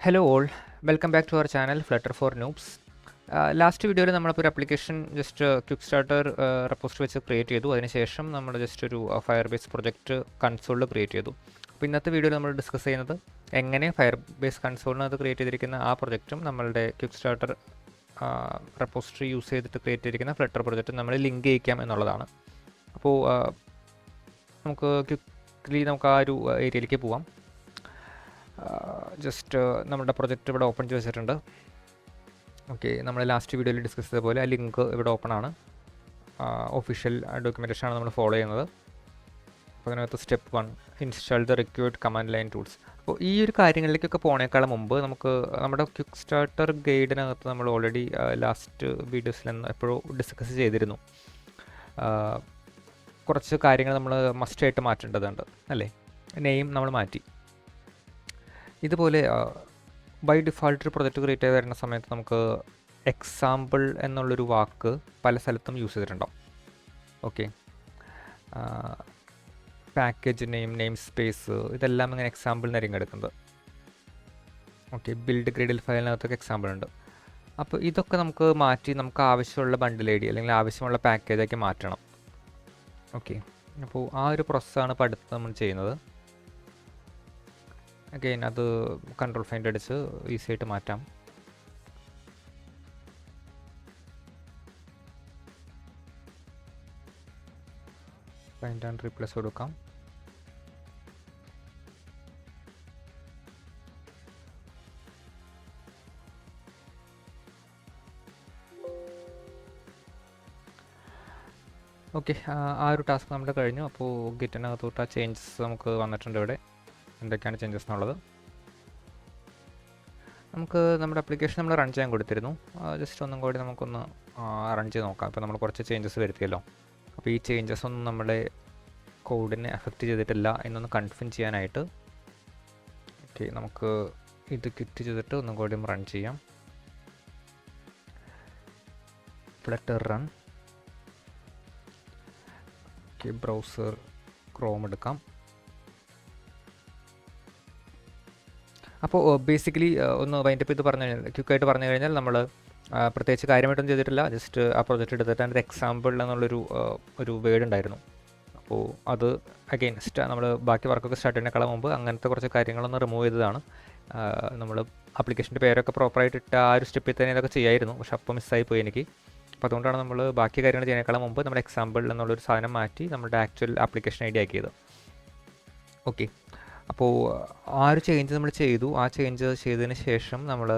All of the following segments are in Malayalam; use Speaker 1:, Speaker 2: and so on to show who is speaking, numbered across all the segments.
Speaker 1: Hello all, welcome back to our channel Flutter for Noobs. Last വീഡിയോയിൽ നമ്മളിപ്പോൾ ഒരു application just quick starter repository വെച്ച് ക്രിയേറ്റ് ചെയ്തു. അതിനുശേഷം നമ്മൾ ജസ്റ്റ് ഒരു ഫയർ ബേസ് പ്രൊജക്റ്റ് കൺസോളിൽ ക്രിയേറ്റ് ചെയ്തു. അപ്പോൾ ഇന്നത്തെ വീഡിയോയിൽ നമ്മൾ ഡിസ്കസ് ചെയ്യുന്നത് എങ്ങനെ ഫയർ ബേസ് കൺസോളിനകത്ത് ക്രിയേറ്റ് ചെയ്തിരിക്കുന്ന ആ പ്രൊജക്റ്റും നമ്മളുടെ ക്വിക്ക് സ്റ്റാർട്ടർ റെപ്പോസിറ്ററി യൂസ് ചെയ്തിട്ട് ക്രിയേറ്റ് ചെയ്തിരിക്കുന്ന ഫ്ലട്ടർ പ്രൊജക്റ്റ് നമ്മൾ ലിങ്ക് ചെയ്യിക്കാം എന്നുള്ളതാണ്. അപ്പോൾ നമുക്ക് ക്വിക്ക്ലി നമുക്ക് ആ ഒരു ഏരിയയിലേക്ക് പോവാം. ജസ്റ്റ് നമ്മുടെ പ്രൊജക്റ്റ് ഇവിടെ ഓപ്പൺ ചെയ്ത് വെച്ചിട്ടുണ്ട്. ഓക്കെ, നമ്മൾ ലാസ്റ്റ് വീഡിയോയിൽ ഡിസ്കസ് ചെയ്ത പോലെ ആ ലിങ്ക് ഇവിടെ ഓപ്പൺ ആണ്. ഒഫീഷ്യൽ ഡോക്യുമെൻറ്റേഷനാണ് നമ്മൾ ഫോളോ ചെയ്യുന്നത്. അപ്പോൾ അതിനകത്ത് step 1 install the required command line tools. അപ്പോൾ ഈ ഒരു കാര്യങ്ങളിലേക്കൊക്കെ പോണേക്കാളും മുമ്പ് നമുക്ക് നമ്മുടെ ക്വിക്ക് സ്റ്റാർട്ടർ ഗൈഡിനകത്ത് നമ്മൾ ഓൾറെഡി ലാസ്റ്റ് വീഡിയോസിൽ എപ്പോഴും ഡിസ്കസ് ചെയ്തിരുന്നു. കുറച്ച് കാര്യങ്ങൾ നമ്മൾ മസ്റ്റായിട്ട് മാറ്റേണ്ടതുണ്ട് അല്ലേ. നെയിം നമ്മൾ മാറ്റി. ഇതുപോലെ ബൈ ഡിഫാൾട്ട് ഒരു പ്രൊജക്റ്റ് ക്രിയേറ്റ് ചെയ്ത് വരുന്ന സമയത്ത് നമുക്ക് എക്സാമ്പിൾ എന്നുള്ളൊരു വാക്ക് പല സ്ഥലത്തും യൂസ് ചെയ്തിട്ടുണ്ടാവും. ഓക്കെ, പാക്കേജ് നെയിം സ്പേസ് ഇതെല്ലാം ഇങ്ങനെ എക്സാമ്പിൾ എന്നായിരിക്കും എടുക്കുന്നത്. ഓക്കെ, ബിൽഡ് ഗ്രിഡിൽ ഫയലിനകത്തൊക്കെ എക്സാമ്പിൾ ഉണ്ട്. അപ്പോൾ ഇതൊക്കെ നമുക്ക് മാറ്റി നമുക്ക് ആവശ്യമുള്ള ബണ്ടിൽ ഐ ഡി അല്ലെങ്കിൽ ആവശ്യമുള്ള പാക്കേജാക്കി മാറ്റണം. ഓക്കെ, അപ്പോൾ ആ ഒരു പ്രോസസ്സാണ് ഇപ്പോൾ അടുത്ത് നമ്മൾ ചെയ്യുന്നത്. അഗെയിൻ അത് കൺട്രോൾ ഫൈൻഡ് അടിച്ച് ഈസി ആയിട്ട് മാറ്റാം. ഫൈൻഡ് ആൻഡ് റീപ്ലേസ് കൊടുക്കാം. ഓക്കെ, ആ ഒരു ടാസ്ക് നമ്മുടെ കഴിഞ്ഞു. അപ്പോൾ ഗിറ്റിനകത്തോട്ട് ആ ചേഞ്ചസ് നമുക്ക് വന്നിട്ടുണ്ട്. ഇവിടെ എന്തൊക്കെയാണ് ചേഞ്ചസ് എന്നുള്ളത് നമുക്ക് നമ്മുടെ ആപ്ലിക്കേഷൻ നമ്മൾ റൺ ചെയ്യാൻ കൊടുത്തിരുന്നു. ജസ്റ്റ് ഒന്നും കൂടി നമുക്കൊന്ന് റൺ ചെയ്ത് നോക്കാം. ഇപ്പോൾ നമ്മൾ കുറച്ച് ചേഞ്ചസ് വരുത്തിയല്ലോ. അപ്പോൾ ഈ ചേഞ്ചസ് ഒന്നും നമ്മുടെ കോഡിനെ അഫക്റ്റ് ചെയ്തിട്ടില്ല എന്നൊന്ന് കൺഫേം ചെയ്യാനായിട്ട് ഓക്കെ നമുക്ക് ഇത് ക്വിറ്റ് ചെയ്തിട്ട് ഒന്നും കൂടി റൺ ചെയ്യാം. Flutter run. Okay, browser Chrome എടുക്കാം. അപ്പോൾ ബേസിക്കലി ഒന്ന് വൈൻഡപ്പ് ചെയ്ത് പറഞ്ഞു കഴിഞ്ഞാൽ ക്വിക്കായിട്ട് പറഞ്ഞു കഴിഞ്ഞാൽ നമ്മൾ പ്രത്യേകിച്ച് കാര്യമായിട്ടൊന്നും ചെയ്തിട്ടില്ല. ജസ്റ്റ് ആ പ്രൊജക്റ്റ് എടുത്തിട്ട് അതിൻ്റെ എക്സാമ്പിൾ എന്നുള്ളൊരു വേർഡ് ഉണ്ടായിരുന്നു. അപ്പോൾ അത് അഗെയിൻ നമ്മൾ ബാക്കി വർക്കൊക്കെ സ്റ്റാർട്ട് ചെയ്യുന്നതിനേക്കാളും മുമ്പ് അങ്ങനത്തെ കുറച്ച് കാര്യങ്ങളൊന്ന് റിമൂവ് ചെയ്തതാണ്. നമ്മൾ ആപ്ലിക്കേഷൻ്റെ പേരൊക്കെ പ്രോപ്പറായിട്ട് ഇട്ട ആ ഒരു സ്റ്റെപ്പിൽ തന്നെ ഇതൊക്കെ ചെയ്യായിരുന്നു. പക്ഷെ അപ്പോൾ മിസ്സായി പോയി എനിക്ക്. അപ്പോൾ അതുകൊണ്ടാണ് നമ്മൾ ബാക്കി കാര്യങ്ങൾ ചെയ്യുന്നതിനേക്കാളും മുമ്പ് നമ്മുടെ എക്സാമ്പിൾ എന്നുള്ളൊരു സാധനം മാറ്റി നമ്മുടെ ആക്ച്വൽ ആപ്ലിക്കേഷൻ ഐ ഡി ആക്കിയത്. ഓക്കെ, അപ്പോൾ ആ ഒരു ചേഞ്ച് നമ്മൾ ചെയ്തു. ആ ചേഞ്ച് ചെയ്തതിന് ശേഷം നമ്മൾ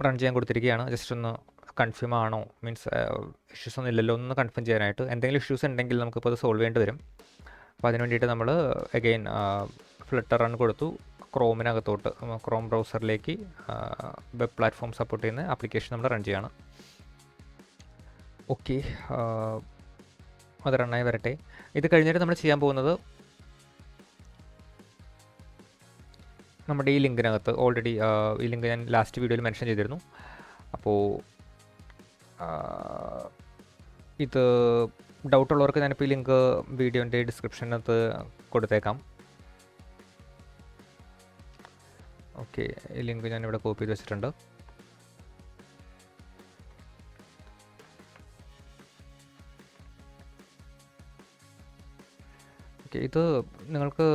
Speaker 1: റൺ ചെയ്യാൻ കൊടുത്തിരിക്കുകയാണ്. ജസ്റ്റ് ഒന്ന് കൺഫേം ആണോ, മീൻസ് ഇഷ്യൂസ് ഒന്നും ഇല്ലല്ലോ ഒന്ന് കൺഫേം ചെയ്യാനായിട്ട്. എന്തെങ്കിലും ഇഷ്യൂസ് ഉണ്ടെങ്കിൽ നമുക്കിപ്പോൾ അത് സോൾവ് ചെയ്യേണ്ടി വരും. അപ്പോൾ അതിന് വേണ്ടിയിട്ട് നമ്മൾ അഗെയിൻ ഫ്ലട്ടർ റൺ കൊടുത്തു. ക്രോമിനകത്തോട്ട് ക്രോം ബ്രൗസറിലേക്ക് വെബ് പ്ലാറ്റ്ഫോം സപ്പോർട്ട് ചെയ്യുന്ന ആപ്ലിക്കേഷൻ നമ്മൾ റൺ ചെയ്യണം. ഓക്കെ, അത് റണ്ണായി വരട്ടെ. ഇത് കഴിഞ്ഞിട്ട് നമ്മൾ ചെയ്യാൻ പോകുന്നത് നമ്മുടെ ഈ ലിങ്കിനകത്ത് ഓൾറെഡി ഈ ലിങ്ക് ഞാൻ ലാസ്റ്റ് വീഡിയോയിൽ മെൻഷൻ ചെയ്തിരുന്നു. അപ്പോൾ ഇത് ഡൗട്ടുള്ളവർക്ക് ഞാനിപ്പോൾ ഈ ലിങ്ക് വീഡിയോൻ്റെ ഡിസ്ക്രിപ്ഷനകത്ത് കൊടുത്തേക്കാം. ഓക്കെ, ഈ ലിങ്ക് ഞാനിവിടെ കോപ്പി ചെയ്ത് വെച്ചിട്ടുണ്ട്. ഓക്കെ, ഇത് നിങ്ങൾക്ക്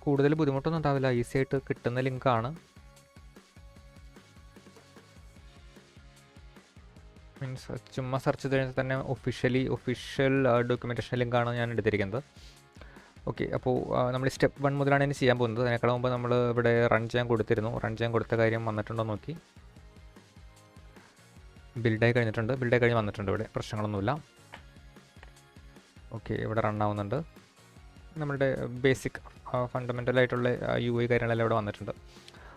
Speaker 1: കൂടുതൽ ബുദ്ധിമുട്ടൊന്നും ഉണ്ടാവില്ല, ഈസി ആയിട്ട് കിട്ടുന്ന ലിങ്കാണ്. മീൻസ് ചുമ്മാ സെർച്ച് ചെയ്ത് കഴിഞ്ഞാൽ തന്നെ ഒഫീഷ്യൽ ഡോക്യുമെൻറ്റേഷൻ ലിങ്കാണ് ഞാൻ എടുത്തിരിക്കുന്നത്. ഓക്കെ, അപ്പോൾ നമ്മൾ സ്റ്റെപ്പ് 1 മുതലാണ് ഇനി ചെയ്യാൻ പോകുന്നത്. അതിനേക്കാൾ മുമ്പ് നമ്മൾ ഇവിടെ റൺ ചെയ്യാൻ കൊടുത്തിരുന്നു. റൺ ചെയ്യാൻ കൊടുത്ത കാര്യം വന്നിട്ടുണ്ടോ നോക്കി. ബിൽഡായി കഴിഞ്ഞിട്ടുണ്ട്. ബിൽഡായി കഴിഞ്ഞ് വന്നിട്ടുണ്ട്. ഇവിടെ പ്രശ്നങ്ങളൊന്നുമില്ല. ഓക്കെ, ഇവിടെ റൺ ആവുന്നുണ്ട്. നമ്മളുടെ ബേസിക് ഫണ്ടമെൻ്റലായിട്ടുള്ള UI കാര്യങ്ങളെല്ലാം ഇവിടെ വന്നിട്ടുണ്ട്.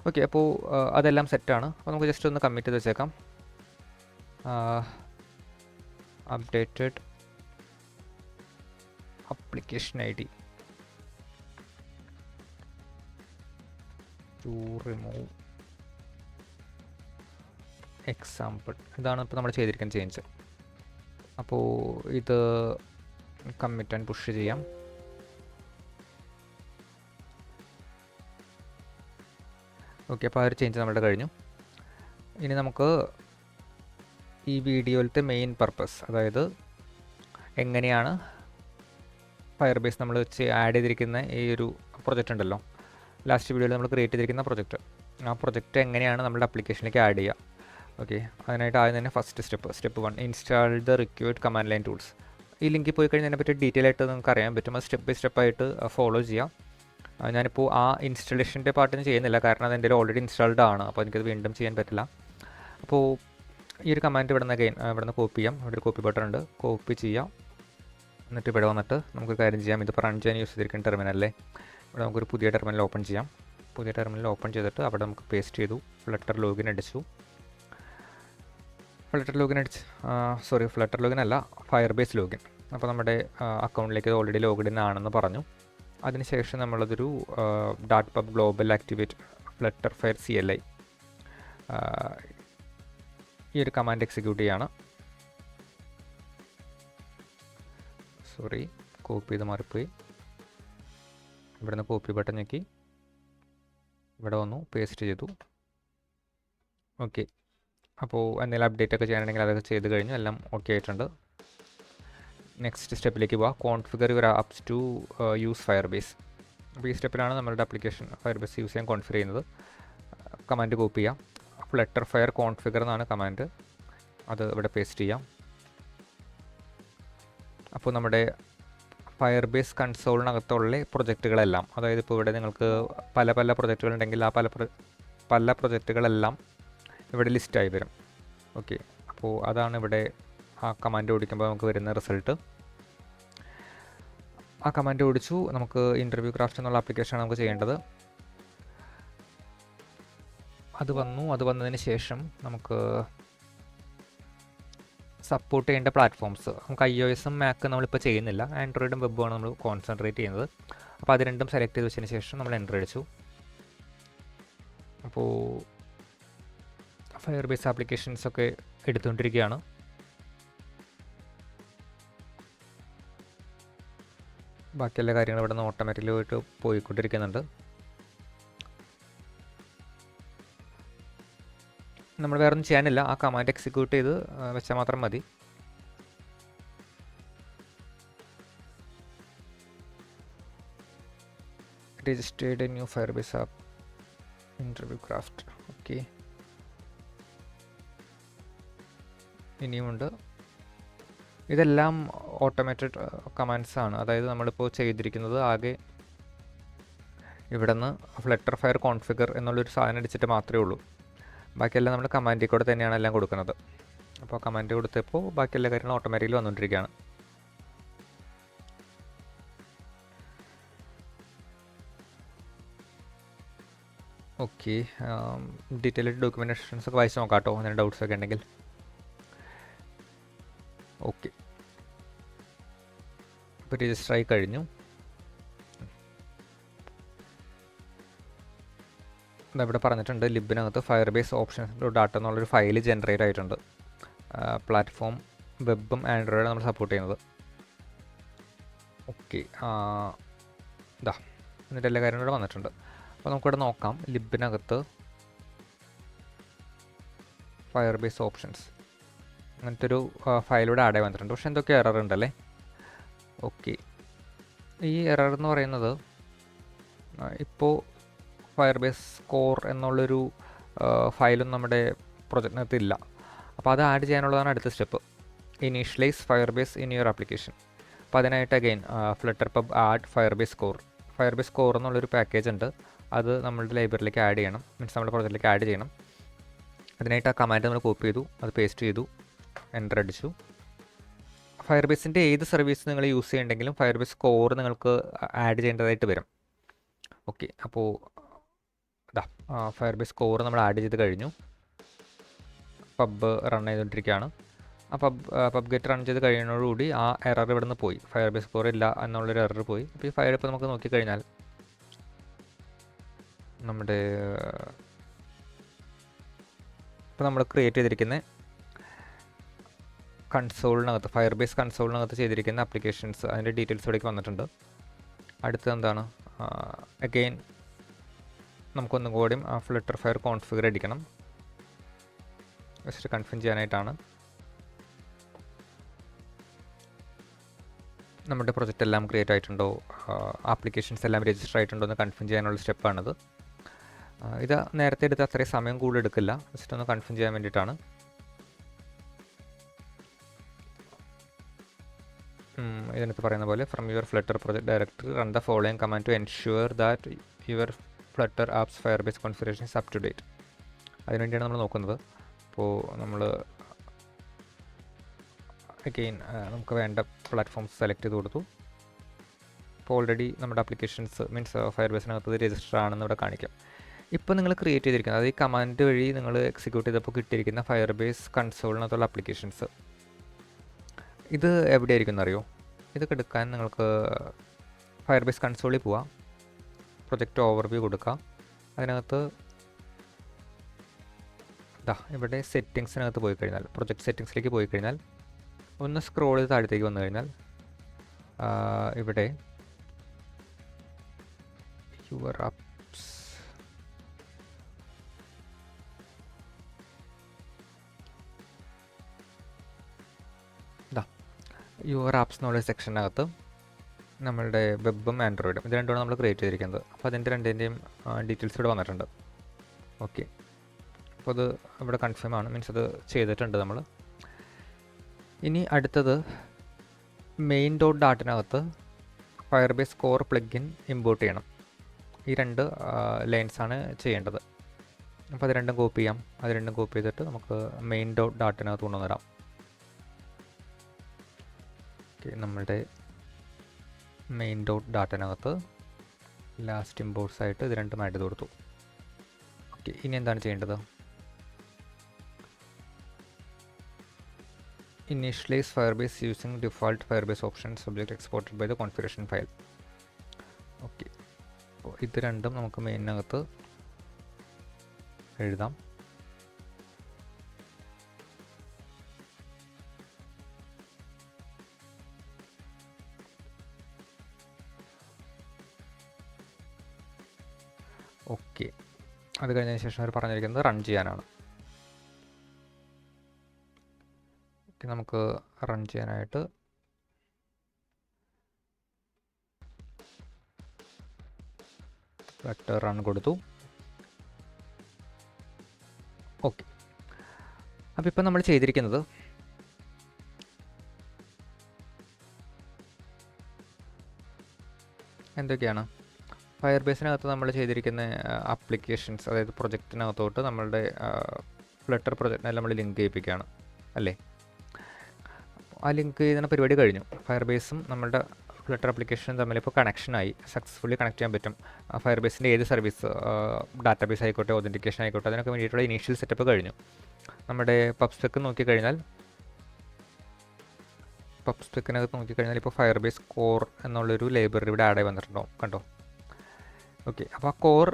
Speaker 1: ഓക്കെ, അപ്പോൾ അതെല്ലാം സെറ്റാണ്. അപ്പോൾ നമുക്ക് ജസ്റ്റ് ഒന്ന് കമ്മിറ്റ് ചെയ്ത് വെച്ചേക്കാം. Updated application I D to remove example. ഇതാണ് ഇപ്പോൾ നമ്മൾ ചെയ്തിരിക്കുന്ന ചേഞ്ച്. അപ്പോൾ ഇത് കമ്മിറ്റ് ആൻഡ് പുഷ് ചെയ്യാം. ഓക്കെ, അപ്പോൾ ആ ഒരു ചേഞ്ച് നമ്മുടെ കഴിഞ്ഞു. ഇനി നമുക്ക് ഈ വീഡിയോയിലത്തെ മെയിൻ പർപ്പസ്, അതായത് എങ്ങനെയാണ് ഫയർബേസ് നമ്മൾ ആഡ് ചെയ്തിരിക്കുന്ന ഈ ഒരു പ്രൊജക്റ്റ് ഉണ്ടല്ലോ, ലാസ്റ്റ് വീഡിയോയിൽ നമ്മൾ ക്രിയേറ്റ് ചെയ്തിരിക്കുന്ന പ്രൊജക്റ്റ്, ആ പ്രൊജക്റ്റ് എങ്ങനെയാണ് നമ്മുടെ ആപ്ലിക്കേഷനിലേക്ക് ആഡ് ചെയ്യുക. ഓക്കെ, അതിനായിട്ട് ആദ്യം തന്നെ first step 1, install the required command line tools. ഈ ലിങ്കിൽ പോയി കഴിഞ്ഞാൽ അതിനെപ്പറ്റി ഡീറ്റെയിൽ ആയിട്ട് നിങ്ങൾക്ക് അറിയാൻ പറ്റും. അത് സ്റ്റെപ്പ് ബൈ സ്റ്റെപ്പായിട്ട് ഫോളോ ചെയ്യാം. ഞാനിപ്പോൾ ആ ഇൻസ്റ്റലേഷൻ്റെ പാർട്ടിന് ചെയ്യുന്നില്ല, കാരണം അത് എൻ്റെ ഓൾറെഡി ഇൻസ്റ്റാൾഡ് ആണ്, അപ്പോൾ എനിക്കത് വീണ്ടും ചെയ്യാൻ പറ്റില്ല. അപ്പോൾ ഈ ഒരു കമാൻഡ് ഇവിടെ നിന്ന് കോപ്പി ചെയ്യാം. ഇവിടെ ഒരു കോപ്പി ബട്ടൺ ഉണ്ട്, കോപ്പി ചെയ്യാം. എന്നിട്ട് ഇവിടെ വന്നിട്ട് നമുക്കൊരു കാര്യം ചെയ്യാം. ഇത് റൺ ചെയ്യാൻ യൂസ് ചെയ്തിരിക്കുന്ന ടെർമിനലല്ലേ, ഇവിടെ നമുക്കൊരു പുതിയ ടെർമിനൽ ഓപ്പൺ ചെയ്യാം. പുതിയ ടെർമിനൽ ഓപ്പൺ ചെയ്തിട്ട് അവിടെ നമുക്ക് പേസ്റ്റ് ചെയ്തു, ഫ്ലട്ടർ ലോഗിൻ അടിച്ചു. ഫ്ലട്ടർ ലോഗിൻ അല്ല, ഫയർബേസ് ലോഗിൻ. അപ്പോൾ നമ്മുടെ അക്കൗണ്ടിലേക്ക് ഓൾറെഡി ലോഗിൻ ആണെന്ന് പറഞ്ഞു. അതിനുശേഷം നമ്മളതൊരു ഡാറ്റ് pub global activate Flutter fire CLI ഈ ഒരു കമാൻഡ് എക്സിക്യൂട്ട് ചെയ്യാണ്. കോപ്പി ചെയ്ത് മാറിപ്പോയി. ഇവിടുന്ന് കോപ്പി ബട്ടൺ ഞെക്കി ഇവിടെ വന്നു, പേസ്റ്റ് ചെയ്തു. ഓക്കെ, അപ്പോൾ എന്തെങ്കിലും അപ്ഡേറ്റ് ഒക്കെ ചെയ്യാനുണ്ടെങ്കിൽ അതൊക്കെ ചെയ്ത് കഴിഞ്ഞു, എല്ലാം ഓക്കെ ആയിട്ടുണ്ട്. നെക്സ്റ്റ് സ്റ്റെപ്പിലേക്ക് പോവാം, configure your apps to use Firebase. അപ്പോൾ ഈ സ്റ്റെപ്പിലാണ് നമ്മളുടെ ആപ്ലിക്കേഷൻ ഫയർബേസ് യൂസ് ചെയ്യാൻ കോൺഫിഗർ ചെയ്യുന്നത്. കമാൻഡ് കോപ്പി ചെയ്യാം, ഫ്ലട്ടർ ഫയർ കോൺഫിഗർ എന്നാണ് കമാൻഡ്, അത് ഇവിടെ പേസ്റ്റ് ചെയ്യാം. അപ്പോൾ നമ്മുടെ ഫയർബേസ് കൺസോളിനകത്തുള്ള പ്രൊജക്റ്റുകളെല്ലാം, അതായത് ഇപ്പോൾ ഇവിടെ നിങ്ങൾക്ക് പല പ്രൊജക്റ്റുകളുണ്ടെങ്കിൽ ആ പല പ്രൊജക്റ്റുകളെല്ലാം ഇവിടെ ലിസ്റ്റായി വരും. ഓക്കെ, അപ്പോൾ അതാണ് ഇവിടെ ആ കമാൻഡ് ഓടിക്കുമ്പോൾ നമുക്ക് വരുന്ന റിസൾട്ട്. ആ കമാൻഡ് ഓടിച്ചു. നമുക്ക് ഇൻ്റർവ്യൂ ക്രാഫ്റ്റ് എന്നുള്ള ആപ്ലിക്കേഷനാണ് നമുക്ക് ചെയ്യേണ്ടത്. അത് വന്നതിന് ശേഷം നമുക്ക് സപ്പോർട്ട് ചെയ്യേണ്ട പ്ലാറ്റ്ഫോംസ്, നമുക്ക് iOSഉം മാക്കും നമ്മളിപ്പോൾ ചെയ്യുന്നില്ല, ആൻഡ്രോയിഡും വെബുമാണ് നമ്മൾ കോൺസെൻട്രേറ്റ് ചെയ്യുന്നത്. അപ്പോൾ അത് രണ്ടും സെലക്ട് ചെയ്ത് വെച്ചതിന് ശേഷം നമ്മൾ എൻ്റർ അടിച്ചു. അപ്പോൾ ഫയർബേസ് ആപ്ലിക്കേഷൻസൊക്കെ എടുത്തുകൊണ്ടിരിക്കുകയാണ്. ബാക്കിയുള്ള കാര്യങ്ങൾ ഇവിടെ നിന്ന് ഓട്ടോമാറ്റിക്കലായിട്ട് പോയിക്കൊണ്ടിരിക്കുന്നുണ്ട്. നമ്മൾ വേറെ ഒന്നും ചെയ്യാനില്ല, ആ കമാൻഡ് എക്സിക്യൂട്ട് ചെയ്ത് വെച്ചാൽ മാത്രം മതി. Registered a new Firebase app interview craft. Okay, ഇനിയുമുണ്ട്. ഇതെല്ലാം ഓട്ടോമേറ്റഡ് കമാൻഡ്സ് ആണ്. അതായത് നമ്മളിപ്പോൾ ചെയ്തിരിക്കുന്നത് ആകെ ഇവിടെ നിന്ന് ഫ്ലട്ടർ ഫയർ കോൺഫിഗർ എന്നുള്ളൊരു സാധനം അടിച്ചിട്ട് മാത്രമേ ഉള്ളൂ. ബാക്കിയെല്ലാം നമ്മൾ കമാൻഡിൽ കൂടെ തന്നെയാണ് എല്ലാം കൊടുക്കുന്നത്. അപ്പോൾ കമാൻഡ് കൊടുത്തപ്പോൾ ബാക്കിയെല്ലാ കാര്യങ്ങളും ഓട്ടോമാറ്റിക്കലി വന്നുകൊണ്ടിരിക്കുകയാണ്. ഓക്കെ, ഡീറ്റെയിൽഡ് ഡോക്യുമെൻറ്റേഷൻസ് ഒക്കെ വായിച്ച് നോക്കാം കേട്ടോ, അങ്ങനെ ഡൗട്ട്സ് ഒക്കെ ഉണ്ടെങ്കിൽ. ഓക്കെ, ഇപ്പോൾ രജിസ്റ്റർ ആയി കഴിഞ്ഞു. ഇവിടെ പറഞ്ഞിട്ടുണ്ട് ലിബിനകത്ത് ഫയർബേസ് ഓപ്ഷൻസ് ഡാറ്റ എന്നുള്ളൊരു ഫയൽ ജനറേറ്റ് ആയിട്ടുണ്ട്. പ്ലാറ്റ്ഫോം വെബും ആൻഡ്രോയിഡും നമ്മൾ സപ്പോർട്ട് ചെയ്യുന്നത്. ഓക്കെ, എന്നിട്ട് എല്ലാ കാര്യങ്ങളും ഇവിടെ വന്നിട്ടുണ്ട്. അപ്പോൾ നമുക്കിവിടെ നോക്കാം, ലിബിനകത്ത് ഫയർബേസ് ഓപ്ഷൻസ് അങ്ങനത്തെ ഒരു ഫയലിവിടെ ആഡ് ആയി വന്നിട്ടുണ്ട്. പക്ഷേ എന്തൊക്കെ എറർ ഉണ്ടല്ലേ. ഓക്കെ, ഈ എറർ എന്ന് പറയുന്നത് ഇപ്പോൾ ഫയർബേസ് കോർ എന്നുള്ളൊരു ഫയലും നമ്മുടെ പ്രൊജക്റ്റിനകത്ത് ഇല്ല. അപ്പോൾ അത് ആഡ് ചെയ്യാനുള്ളതാണ് അടുത്ത step, initialise Firebase in your application. അപ്പോൾ അതിനായിട്ട് again flutter pub add Firebase core എന്നുള്ളൊരു പാക്കേജ് ഉണ്ട്, അത് നമ്മളുടെ ലൈബ്രറിയിലേക്ക് ആഡ് ചെയ്യണം, മീൻസ് നമ്മുടെ പ്രൊജക്റ്റിലേക്ക് ആഡ് ചെയ്യണം. അതിനായിട്ട് ആ കമാൻഡ് നമ്മൾ കോപ്പി ചെയ്തു, അത് പേസ്റ്റ് ചെയ്തു, എൻ്റർ അടിച്ചു. ഫയർബേസിൻ്റെ ഏത് സർവീസ് നിങ്ങൾ യൂസ് ചെയ്യുന്നുണ്ടെങ്കിലും ഫയർബേസ് കോർ നിങ്ങൾക്ക് ആഡ് ചെയ്യേണ്ടതായിട്ട് വരും. ഓക്കെ, അപ്പോൾ ഫയർബേസ് കോർ നമ്മൾ ആഡ് ചെയ്ത് കഴിഞ്ഞു. പബ് റൺ ചെയ്തുകൊണ്ടിരിക്കുകയാണ്. ആ പബ് ഗെറ്റ് റൺ ചെയ്ത് കഴിയുന്നതോടുകൂടി ആ എറർ ഇവിടെ നിന്ന് പോയി, ഫയർബേസ് കോർ ഇല്ല എന്നുള്ളൊരു എറർ പോയി. അപ്പോൾ ഈ ഫയൽ ഇപ്പോൾ നമുക്ക് നോക്കിക്കഴിഞ്ഞാൽ നമ്മുടെ ഇപ്പോൾ നമ്മൾ ക്രിയേറ്റ് ചെയ്തിരിക്കുന്ന കൺസോളിനകത്ത്, ഫയർബേസ് കൺസോളിനകത്ത് ചെയ്തിരിക്കുന്ന ആപ്ലിക്കേഷൻസ് അതിൻ്റെ ഡീറ്റെയിൽസ് ഇവിടേക്ക് വന്നിട്ടുണ്ട്. അടുത്തത് എന്താണ്, അഗെയിൻ നമുക്കൊന്നും കൂടിയും ആ ഫ്ലട്ടർ ഫയർ കോൺഫിഗർ അടിക്കണം. ജസ്റ്റ് കൺഫേം ചെയ്യാനായിട്ടാണ്. നമ്മുടെ പ്രൊജക്റ്റ് എല്ലാം ക്രിയേറ്റ് ആയിട്ടുണ്ടോ, ആപ്ലിക്കേഷൻസ് എല്ലാം രജിസ്റ്റർ ആയിട്ടുണ്ടോ എന്ന് കൺഫേം ചെയ്യാനുള്ള സ്റ്റെപ്പാണിത്. ഇത് നേരത്തെ എടുത്ത് അത്രയും സമയം കൂടുതൽ എടുക്കില്ല, ജസ്റ്റ് ഒന്ന് കൺഫേം ചെയ്യാൻ വേണ്ടിയിട്ടാണ്. ഇതിനകത്ത് പറയുന്ന പോലെ from your Flutter project directory run the following command to ensure that your Flutter app's Firebase configuration is up to date. അതിനുവേണ്ടിയാണ് നമ്മൾ നോക്കുന്നത്. അപ്പോൾ നമ്മൾ അഗെയിൻ നമുക്ക് വേണ്ട പ്ലാറ്റ്ഫോംസ് സെലക്ട് ചെയ്ത് കൊടുത്തു. ഇപ്പോൾ ഓൾറെഡി നമ്മുടെ ആപ്ലിക്കേഷൻസ് മീൻസ് ഫയർബേസിനകത്ത് രജിസ്റ്റർ ആണെന്ന് ഇവിടെ കാണിക്കാം. ഇപ്പോൾ നിങ്ങൾ ക്രിയേറ്റ് ചെയ്തിരിക്കുന്നത്, അത് ഈ കമാൻഡ് വഴി നിങ്ങൾ എക്സിക്യൂട്ട് ചെയ്തപ്പോൾ കിട്ടിയിരിക്കുന്ന ഫയർബേസ് കൺസോളിനകത്തുള്ള ആപ്ലിക്കേഷൻസ് ഇത് എവിടെയായിരിക്കും എന്നറിയോ? ഇതൊക്കെ എടുക്കാൻ നിങ്ങൾക്ക് ഫയർബേസ് കൺസോളിൽ പോവാം, പ്രൊജക്റ്റ് ഓവർവ്യൂ കൊടുക്കുക. അതിനകത്ത് ഇവിടെ സെറ്റിങ്സിനകത്ത് പോയി കഴിഞ്ഞാൽ, പ്രൊജക്റ്റ് സെറ്റിങ്സിലേക്ക് പോയി കഴിഞ്ഞാൽ ഒന്ന് സ്ക്രോൾ ചെയ്ത് താഴത്തേക്ക് വന്നു കഴിഞ്ഞാൽ ഇവിടെ യുവർ ആപ്സ് യുവർ ആപ്സ് എന്നുള്ള സെക്ഷനകത്ത് നമ്മളുടെ വെബും ആൻഡ്രോയിഡും ഇത് രണ്ടുമാണ് നമ്മൾ ക്രിയേറ്റ് ചെയ്തിരിക്കുന്നത്. അപ്പോൾ അതിൻ്റെ രണ്ടിൻ്റെയും ഡീറ്റെയിൽസ് ഇവിടെ വന്നിട്ടുണ്ട്. ഓക്കെ, അപ്പോൾ അത് ഇവിടെ കൺഫേം ആണ്, മീൻസ് അത് ചെയ്തിട്ടുണ്ട് നമ്മൾ. ഇനി അടുത്തത് മെയിൻ ഡോട്ട് ഡാറ്റിനകത്ത് ഫയർബേസ് കോർ പ്ലഗിൻ ഇമ്പോർട്ട് ചെയ്യണം. ഈ രണ്ട് ലൈൻസാണ് ചെയ്യേണ്ടത്. അപ്പോൾ അത് രണ്ടും കോപ്പി ചെയ്യാം. അത് രണ്ടും കോപ്പി ചെയ്തിട്ട് നമുക്ക് മെയിൻ ഡോട്ട് ഡാറ്റിനകത്ത് കൊണ്ടുവന്നിടാം. ഓക്കെ, നമ്മളുടെ മെയിൻ ഡോട്ട് ഡാറ്റിനകത്ത് ലാസ്റ്റ് ഇമ്പോർട്ട്സ് ആയിട്ട് ഇത് രണ്ടും ആഡ് ചെയ്ത് കൊടുത്തു. ഓക്കെ, ഇനി എന്താണ് ചെയ്യേണ്ടത്? Initialize Firebase using default Firebase options subject exported by the configuration file. Okay, അപ്പോൾ ഇത് രണ്ടും നമുക്ക് മെയിനകത്ത് എഴുതാം. ഓക്കെ, അത് കഴിഞ്ഞതിന് ശേഷം അവർ പറഞ്ഞിരിക്കുന്നത് റൺ ചെയ്യാനാണ്. നമുക്ക് റൺ ചെയ്യാനായിട്ട് റൺ കൊടുത്തു. ഓക്കെ, അപ്പോൾ ഇപ്പം നമ്മൾ ചെയ്തിരിക്കുന്നത് എന്തൊക്കെയാണ്? ഫയർബേസിനകത്ത് നമ്മൾ ചെയ്തിരിക്കുന്ന ആപ്ലിക്കേഷൻസ്, അതായത് പ്രൊജക്റ്റിനകത്തോട്ട് നമ്മളുടെ ഫ്ലട്ടർ പ്രൊജക്റ്റിനെല്ലാം നമ്മൾ ലിങ്ക് ചെയ്യിപ്പിക്കുകയാണ് അല്ലേ? ആ ലിങ്ക് ചെയ്യുന്ന പരിപാടി കഴിഞ്ഞു. ഫയർബേസും നമ്മുടെ ഫ്ലട്ടർ ആപ്ലിക്കേഷനും തമ്മിൽ ഇപ്പോൾ കണക്ഷനായി, സക്സസ്ഫുള്ളി കണക്ട് ചെയ്യാൻ പറ്റും. ഫയർബേസിൻ്റെ ഏത് സർവീസ്, ഡാറ്റാബേസ് ആയിക്കോട്ടെ, ഒതൻറ്റിക്കേഷൻ ആയിക്കോട്ടെ, അതിനൊക്കെ വേണ്ടിയിട്ടുള്ള ഇനീഷ്യൽ സെറ്റപ്പ് കഴിഞ്ഞു. നമ്മുടെ പബ്സ്പെക്ക് നോക്കിക്കഴിഞ്ഞാൽ, പബ്സ്പെക്കിനകത്ത് നോക്കിക്കഴിഞ്ഞാൽ ഇപ്പോൾ ഫയർബേസ് കോർ എന്നുള്ളൊരു ലൈബ്രറി ഇവിടെ ആഡ് ആയി വന്നിട്ടുണ്ടോ, കണ്ടോ? ഓക്കെ, അപ്പോൾ ആ കോർ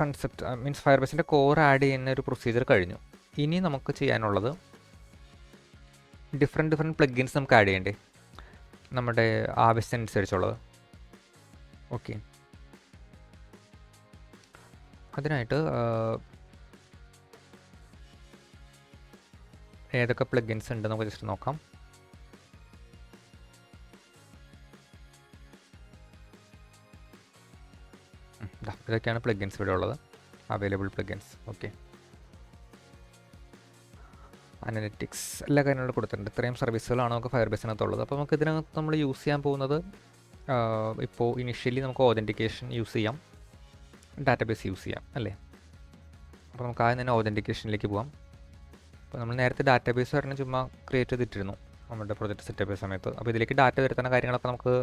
Speaker 1: കൺസെപ്റ്റ് മീൻസ് ഫയർബേസിൻ്റെ കോർ ആഡ് ചെയ്യുന്ന ഒരു പ്രൊസീജിയർ കഴിഞ്ഞു. ഇനി നമുക്ക് ചെയ്യാനുള്ളത് ഡിഫറെൻറ്റ് പ്ലഗിൻസ് നമുക്ക് ആഡ് ചെയ്യണ്ടേ, നമ്മുടെ ആവശ്യമനുസരിച്ചുള്ളത്. ഓക്കെ, അതിനായിട്ട് ഏതൊക്കെ പ്ലഗിൻസ് ഉണ്ട് നമുക്ക് ജസ്റ്റ് നോക്കാം. ഇതൊക്കെയാണ് പ്ലഗിൻസ് ഇവിടെ ഉള്ളത്, അവൈലബിൾ പ്ലഗിൻസ്. ഓക്കെ, അനലിറ്റിക്സ് എല്ലാ കാര്യങ്ങളും കൊടുത്തിട്ടുണ്ട്. ഇത്രയും സർവീസുകളാണ് നമുക്ക് ഫയർബേസിനകത്തുള്ളത്. അപ്പോൾ നമുക്ക് ഇതിനകത്ത് നമ്മൾ യൂസ് ചെയ്യാൻ പോകുന്നത്, ഇപ്പോൾ ഇനിഷ്യലി നമുക്ക് ഓതൻറ്റിക്കേഷൻ യൂസ് ചെയ്യാം, ഡാറ്റാബേസ് യൂസ് ചെയ്യാം അല്ലേ? അപ്പോൾ നമുക്ക് ആദ്യം തന്നെ ഓതൻറ്റിക്കേഷനിലേക്ക് പോകാം. അപ്പോൾ നമ്മൾ നേരത്തെ ഡാറ്റാബേസ് പറഞ്ഞ് ചുമ്മാ ക്രിയേറ്റ് ചെയ്തിട്ടിരുന്നു നമ്മുടെ പ്രൊജക്റ്റ് സെറ്റപ്പ് ചെയ്യുന്ന സമയത്ത്. അപ്പോൾ ഇതിലേക്ക് ഡാറ്റ വരുത്തുന്ന കാര്യങ്ങളൊക്കെ നമുക്ക്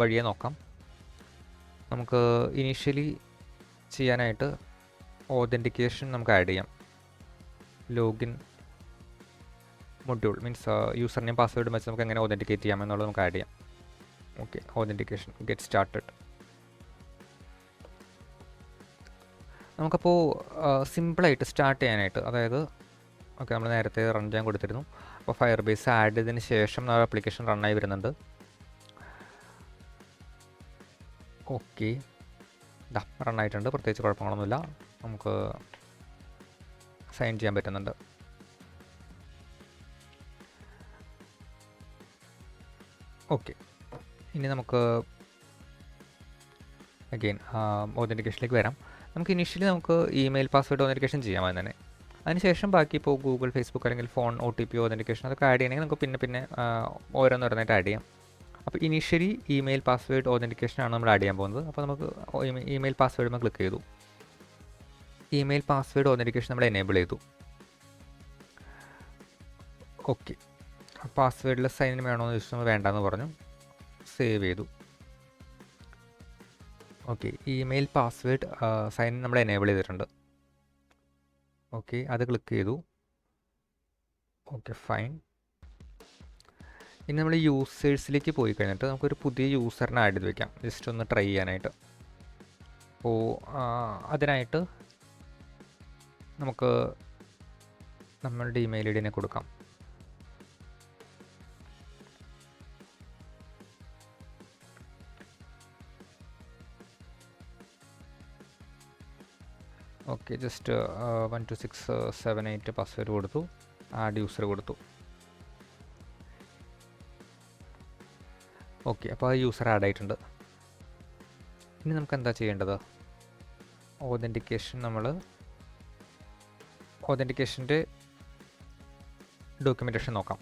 Speaker 1: വഴിയെ നോക്കാം. നമുക്ക് ഇനീഷ്യലി ചെയ്യാനായിട്ട് ഓതൻറ്റിക്കേഷൻ നമുക്ക് ആഡ് ചെയ്യാം. Login module means user name password വെച്ച് നമുക്ക് എങ്ങനെ ഓതൻറ്റിക്കേറ്റ് ചെയ്യാം എന്നുള്ളത് നമുക്ക് ആഡ് ചെയ്യാം. Okay, authentication get started. നമുക്കപ്പോൾ സിമ്പിളായിട്ട് സ്റ്റാർട്ട് ചെയ്യാനായിട്ട്, അതായത് ഓക്കെ നമ്മൾ നേരത്തെ റൺ ചെയ്യാൻ കൊടുത്തിരുന്നു. അപ്പോൾ ഫയർബേസ് ആഡ് ചെയ്തതിന് ശേഷം നമ്മുടെ ആപ്ലിക്കേഷൻ റണ്ണായി വരുന്നുണ്ട്. ഓക്കെ, റൺ ആയിട്ടുണ്ട്, പ്രത്യേകിച്ച് കുഴപ്പങ്ങളൊന്നുമില്ല. നമുക്ക് സൈൻ ചെയ്യാൻ പറ്റുന്നുണ്ട്. ഓക്കെ, ഇനി നമുക്ക് അഗെയിൻ ഓതൻറ്റിക്കേഷനിലേക്ക് വരാം. നമുക്ക് ഇനീഷ്യലി നമുക്ക് ഇമെയിൽ പാസ്വേഡ് ഓതൻറ്റിക്കേഷൻ ചെയ്യാമായിരുന്നു തന്നെ. അതിനുശേഷം ബാക്കി ഇപ്പോൾ ഗൂഗിൾ, ഫേസ്ബുക്ക് അല്ലെങ്കിൽ ഫോൺ OTP ഓതൻറ്റിക്കേഷൻ അതൊക്കെ ആഡ് ചെയ്യണമെങ്കിൽ നമുക്ക് പിന്നെ ഓരോന്നോരോന്നായിട്ട് ആഡ് ചെയ്യാം. അപ്പോൾ ഇനീഷ്യലി ഇമെയിൽ പാസ്വേഡ് ഓതൻറ്റിക്കേഷനാണ് നമ്മൾ ആഡ് ചെയ്യാൻ പോകുന്നത്. അപ്പോൾ നമുക്ക് ഇമെയിൽ പാസ്വേഡ് നമ്മൾ ക്ലിക്ക് ചെയ്തു. ഇമെയിൽ പാസ്വേഡ് ഓതൻറ്റിക്കേഷൻ നമ്മൾ എനേബിൾ ചെയ്തു. ഓക്കെ, പാസ്വേഡിൽ സൈൻ വേണമെന്ന് ചോദിച്ചു, നമ്മൾ വേണ്ടെന്ന് പറഞ്ഞു, സേവ് ചെയ്തു. ഓക്കെ, ഇമെയിൽ പാസ്വേഡ് സൈൻ നമ്മൾ എനേബിൾ ചെയ്തിട്ടുണ്ട്. ഓക്കെ, അത് ക്ലിക്ക് ചെയ്തു. Okay, fine. ഇനി നമ്മൾ യൂസേഴ്സിലേക്ക് പോയി കഴിഞ്ഞിട്ട് നമുക്കൊരു പുതിയ യൂസറിനെ ആഡ് ചെയ്ത് വയ്ക്കാം, ജസ്റ്റ് ഒന്ന് ട്രൈ ചെയ്യാനായിട്ട്. അപ്പോൾ അതിനായിട്ട് നമുക്ക് നമ്മളുടെ ഇമെയിൽ ID കൊടുക്കാം. ഓക്കെ, ജസ്റ്റ് 12678 പാസ്വേഡ് കൊടുത്തു, ആഡ് യൂസർ കൊടുത്തു. ഓക്കെ, അപ്പോൾ ആ യൂസർ ആഡ് ആയിട്ടുണ്ട്. ഇനി നമുക്ക് എന്താ ചെയ്യേണ്ടത്? ഓതൻറ്റിക്കേഷൻ്റെ ഡോക്യുമെൻറ്റേഷൻ നോക്കാം.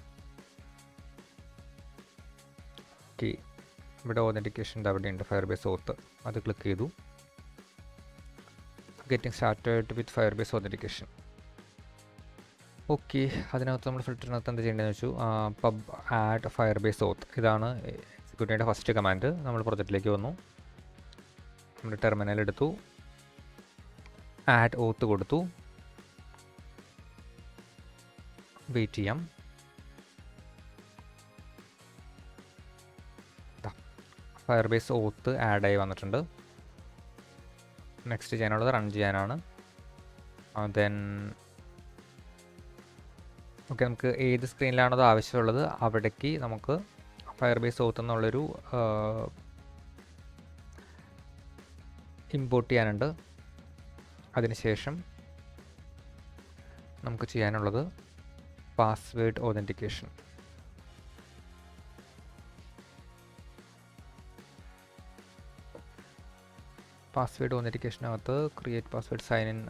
Speaker 1: ഓക്കെ, ഇവിടെ ഓതൻറ്റിക്കേഷൻ്റെ അവിടെയുണ്ട്, ഫയർബേസ് ഓത്ത്, അത് ക്ലിക്ക് ചെയ്തു. Getting started with Firebase authentication. Okay, അതിനകത്ത് നമ്മൾ ഫിൽറ്ററിനകത്ത് എന്താ ചെയ്യേണ്ടതെന്ന് വെച്ചു, പബ് ആഡ് ഫയർബേസ് ഓത്ത്, ഇതാണ് എക്സിക്യൂട്ടീവിൻ്റെ ഫസ്റ്റ് കമാൻഡ്. നമ്മൾ പ്രൊജക്റ്റിലേക്ക് വന്നു, നമ്മുടെ ടെർമിനൽ എടുത്തു, ആഡ് ഓത്ത് കൊടുത്തു, വെയിറ്റ് ചെയ്യാം. ഫയർബേസ് ഓത്ത് ആഡായി വന്നിട്ടുണ്ട്. നെക്സ്റ്റ് ചെയ്യാനുള്ളത് റൺ ചെയ്യാനാണ്. ദെൻ ഓക്കെ, നമുക്ക് ഏത് സ്ക്രീനിലാണോ അത് ആവശ്യമുള്ളത് അവിടേക്ക് നമുക്ക് ഫയർബേസ് ഓത്ത് എന്നുള്ളൊരു ഇമ്പോർട്ട് ചെയ്യാനുണ്ട്. അതിനുശേഷം നമുക്ക് ചെയ്യാനുള്ളത് പാസ്വേഡ് ഓതൻറ്റിക്കേഷൻ. പാസ്വേഡ് ഓതൻറ്റിക്കേഷനകത്ത് ക്രിയേറ്റ് പാസ്വേഡ് സൈൻ ഇൻ,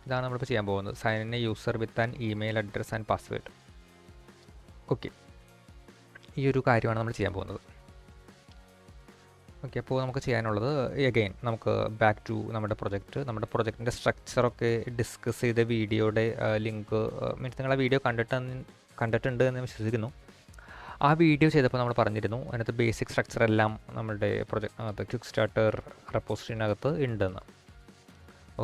Speaker 1: ഇതാണ് നമ്മളിപ്പോൾ ചെയ്യാൻ പോകുന്നത്. Sign in a user with an email address and password. Okay, ഈ ഒരു കാര്യമാണ് നമ്മൾ ചെയ്യാൻ പോകുന്നത്. ഓക്കെ, അപ്പോൾ നമുക്ക് ചെയ്യാനുള്ളത് അഗെയിൻ നമുക്ക് ബാക്ക് ടു നമ്മുടെ പ്രൊജക്റ്റിൻ്റെ സ്ട്രക്ചറൊക്കെ ഡിസ്കസ് ചെയ്ത വീഡിയോയുടെ ലിങ്ക്, മീൻസ് നിങ്ങൾ ആ വീഡിയോ കണ്ടിട്ടുണ്ട് എന്ന് വിശ്വസിക്കുന്നു. ആ വീഡിയോ ചെയ്തപ്പോൾ നമ്മൾ പറഞ്ഞിരുന്നു അതിനകത്ത് ബേസിക് സ്ട്രക്ചർ എല്ലാം നമ്മുടെ പ്രൊജക്റ്റിനകത്ത് ക്വിക്ക് സ്റ്റാർട്ടർ റെപ്പോസിറ്ററിനകത്ത് ഉണ്ടെന്ന്.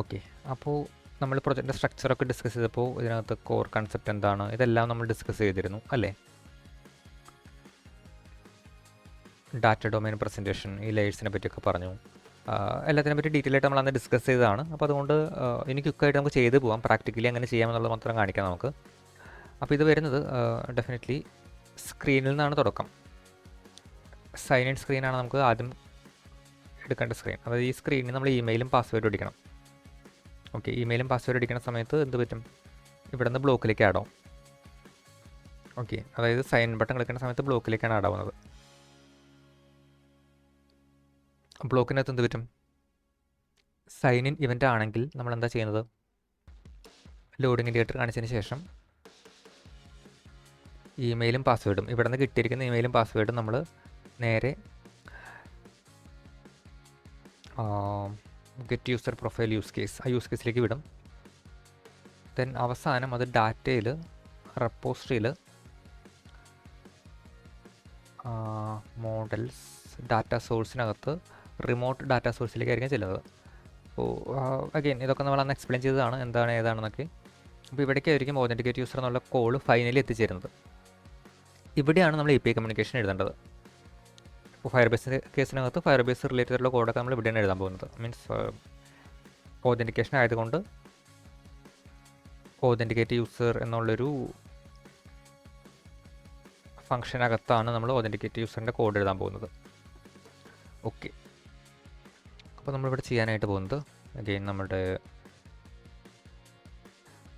Speaker 1: ഓക്കെ, അപ്പോൾ നമ്മൾ പ്രൊജക്റ്റിൻ്റെ സ്ട്രക്ചറൊക്കെ ഡിസ്കസ് ചെയ്തപ്പോൾ ഇതിനകത്ത് കോർ കൺസെപ്റ്റ് എന്താണ്, ഇതെല്ലാം നമ്മൾ ഡിസ്കസ് ചെയ്തിരുന്നു അല്ലേ? ഡാറ്റ ഡൊമൈൻ പ്രസൻറ്റേഷൻ, ഈ ലെയേഴ്സിനെ പറ്റിയൊക്കെ പറഞ്ഞു. എല്ലാത്തിനെ പറ്റി ഡീറ്റെയിൽ ആയിട്ട് നമ്മൾ അന്ന് ഡിസ്കസ് ചെയ്തതാണ്. അപ്പോൾ അതുകൊണ്ട് ഇനി ക്വിക്കായിട്ട് നമുക്ക് ചെയ്ത് പോകാം, പ്രാക്ടിക്കലി അങ്ങനെ ചെയ്യാമെന്നുള്ളത് മാത്രം കാണിക്കാം നമുക്ക്. അപ്പോൾ ഇത് വരുന്നത് ഡെഫിനറ്റ്ലി സ്ക്രീനിൽ നിന്നാണ് തുടക്കം. സൈൻ ഇൻ സ്ക്രീനാണ് നമുക്ക് ആദ്യം എടുക്കേണ്ട സ്ക്രീൻ. അതായത് ഈ സ്ക്രീനിൽ നമ്മൾ ഇമെയിലും പാസ്വേഡും അടിക്കണം. ഓക്കെ, ഇമെയിലും പാസ്വേഡ് അടിക്കുന്ന സമയത്ത് എന്ത് പറ്റും, ഇവിടെ നിന്ന് ബ്ലോക്കിലേക്ക് ആഡ് ആവും. ഓക്കെ, അതായത് സൈൻ ബട്ടൺ കളിക്കുന്ന സമയത്ത് ബ്ലോക്കിലേക്കാണ് ആഡ് ആവുന്നത്. ബ്ലോക്കിനകത്ത് എന്ത് പറ്റും, സൈൻ ഇൻ ഇവൻ്റ് ആണെങ്കിൽ നമ്മൾ എന്താ ചെയ്യുന്നത്, ലോഡിംഗ് ഇൻഡിക്കേറ്റർ കാണിച്ചതിന് ശേഷം ഇമെയിലും പാസ്വേഡും ഇവിടെ നിന്ന് കിട്ടിയിരിക്കുന്ന ഇമെയിലും പാസ്വേഡും നമ്മൾ നേരെ get user profile use case, ആ യൂസ് കേസിലേക്ക് വിടും. ദെൻ അവസാനം അത് ഡാറ്റയിൽ റെപ്പോസിറ്ററിയിൽ മോഡൽസ് ഡാറ്റ സോഴ്സിനകത്ത് റിമോട്ട് ഡാറ്റ സോഴ്സിലേക്കായിരിക്കും ചെല്ലുന്നത്. അപ്പോൾ അഗെയിൻ ഇതൊക്കെ നമ്മൾ അന്ന് എക്സ്പ്ലെയിൻ ചെയ്തതാണ് എന്താണ് ഏതാണെന്നൊക്കെ. അപ്പോൾ ഇവിടേക്കായിരിക്കും ഓതൻറ്റിക്കേറ്റ് യൂസർ എന്നുള്ള കോൾ ഫൈനലി എത്തിച്ചേരുന്നത്. ഇവിടെയാണ് നമ്മൾ API കമ്മ്യൂണിക്കേഷൻ എഴുതേണ്ടത്. ഇപ്പോൾ ഫയർബേസ് കേസിനകത്ത് ഫയർബേസ് റിലേറ്റഡ് ആയിട്ടുള്ള കോഡൊക്കെ നമ്മൾ ഇവിടെയാണ് എഴുതാൻ പോകുന്നത്. മീൻസ് ഓതൻറ്റിക്കേഷൻ ആയതുകൊണ്ട് ഓതൻറ്റിക്കേറ്റ് യൂസർ എന്നുള്ളൊരു ഫംഗ്ഷനകത്താണ് നമ്മൾ ഓതൻറ്റിക്കേറ്റ് യൂസറിൻ്റെ കോഡ് എഴുതാൻ പോകുന്നത്. ഓക്കെ, അപ്പോൾ നമ്മളിവിടെ ചെയ്യാനായിട്ട് പോകുന്നത് അഗെയിൻ നമ്മുടെ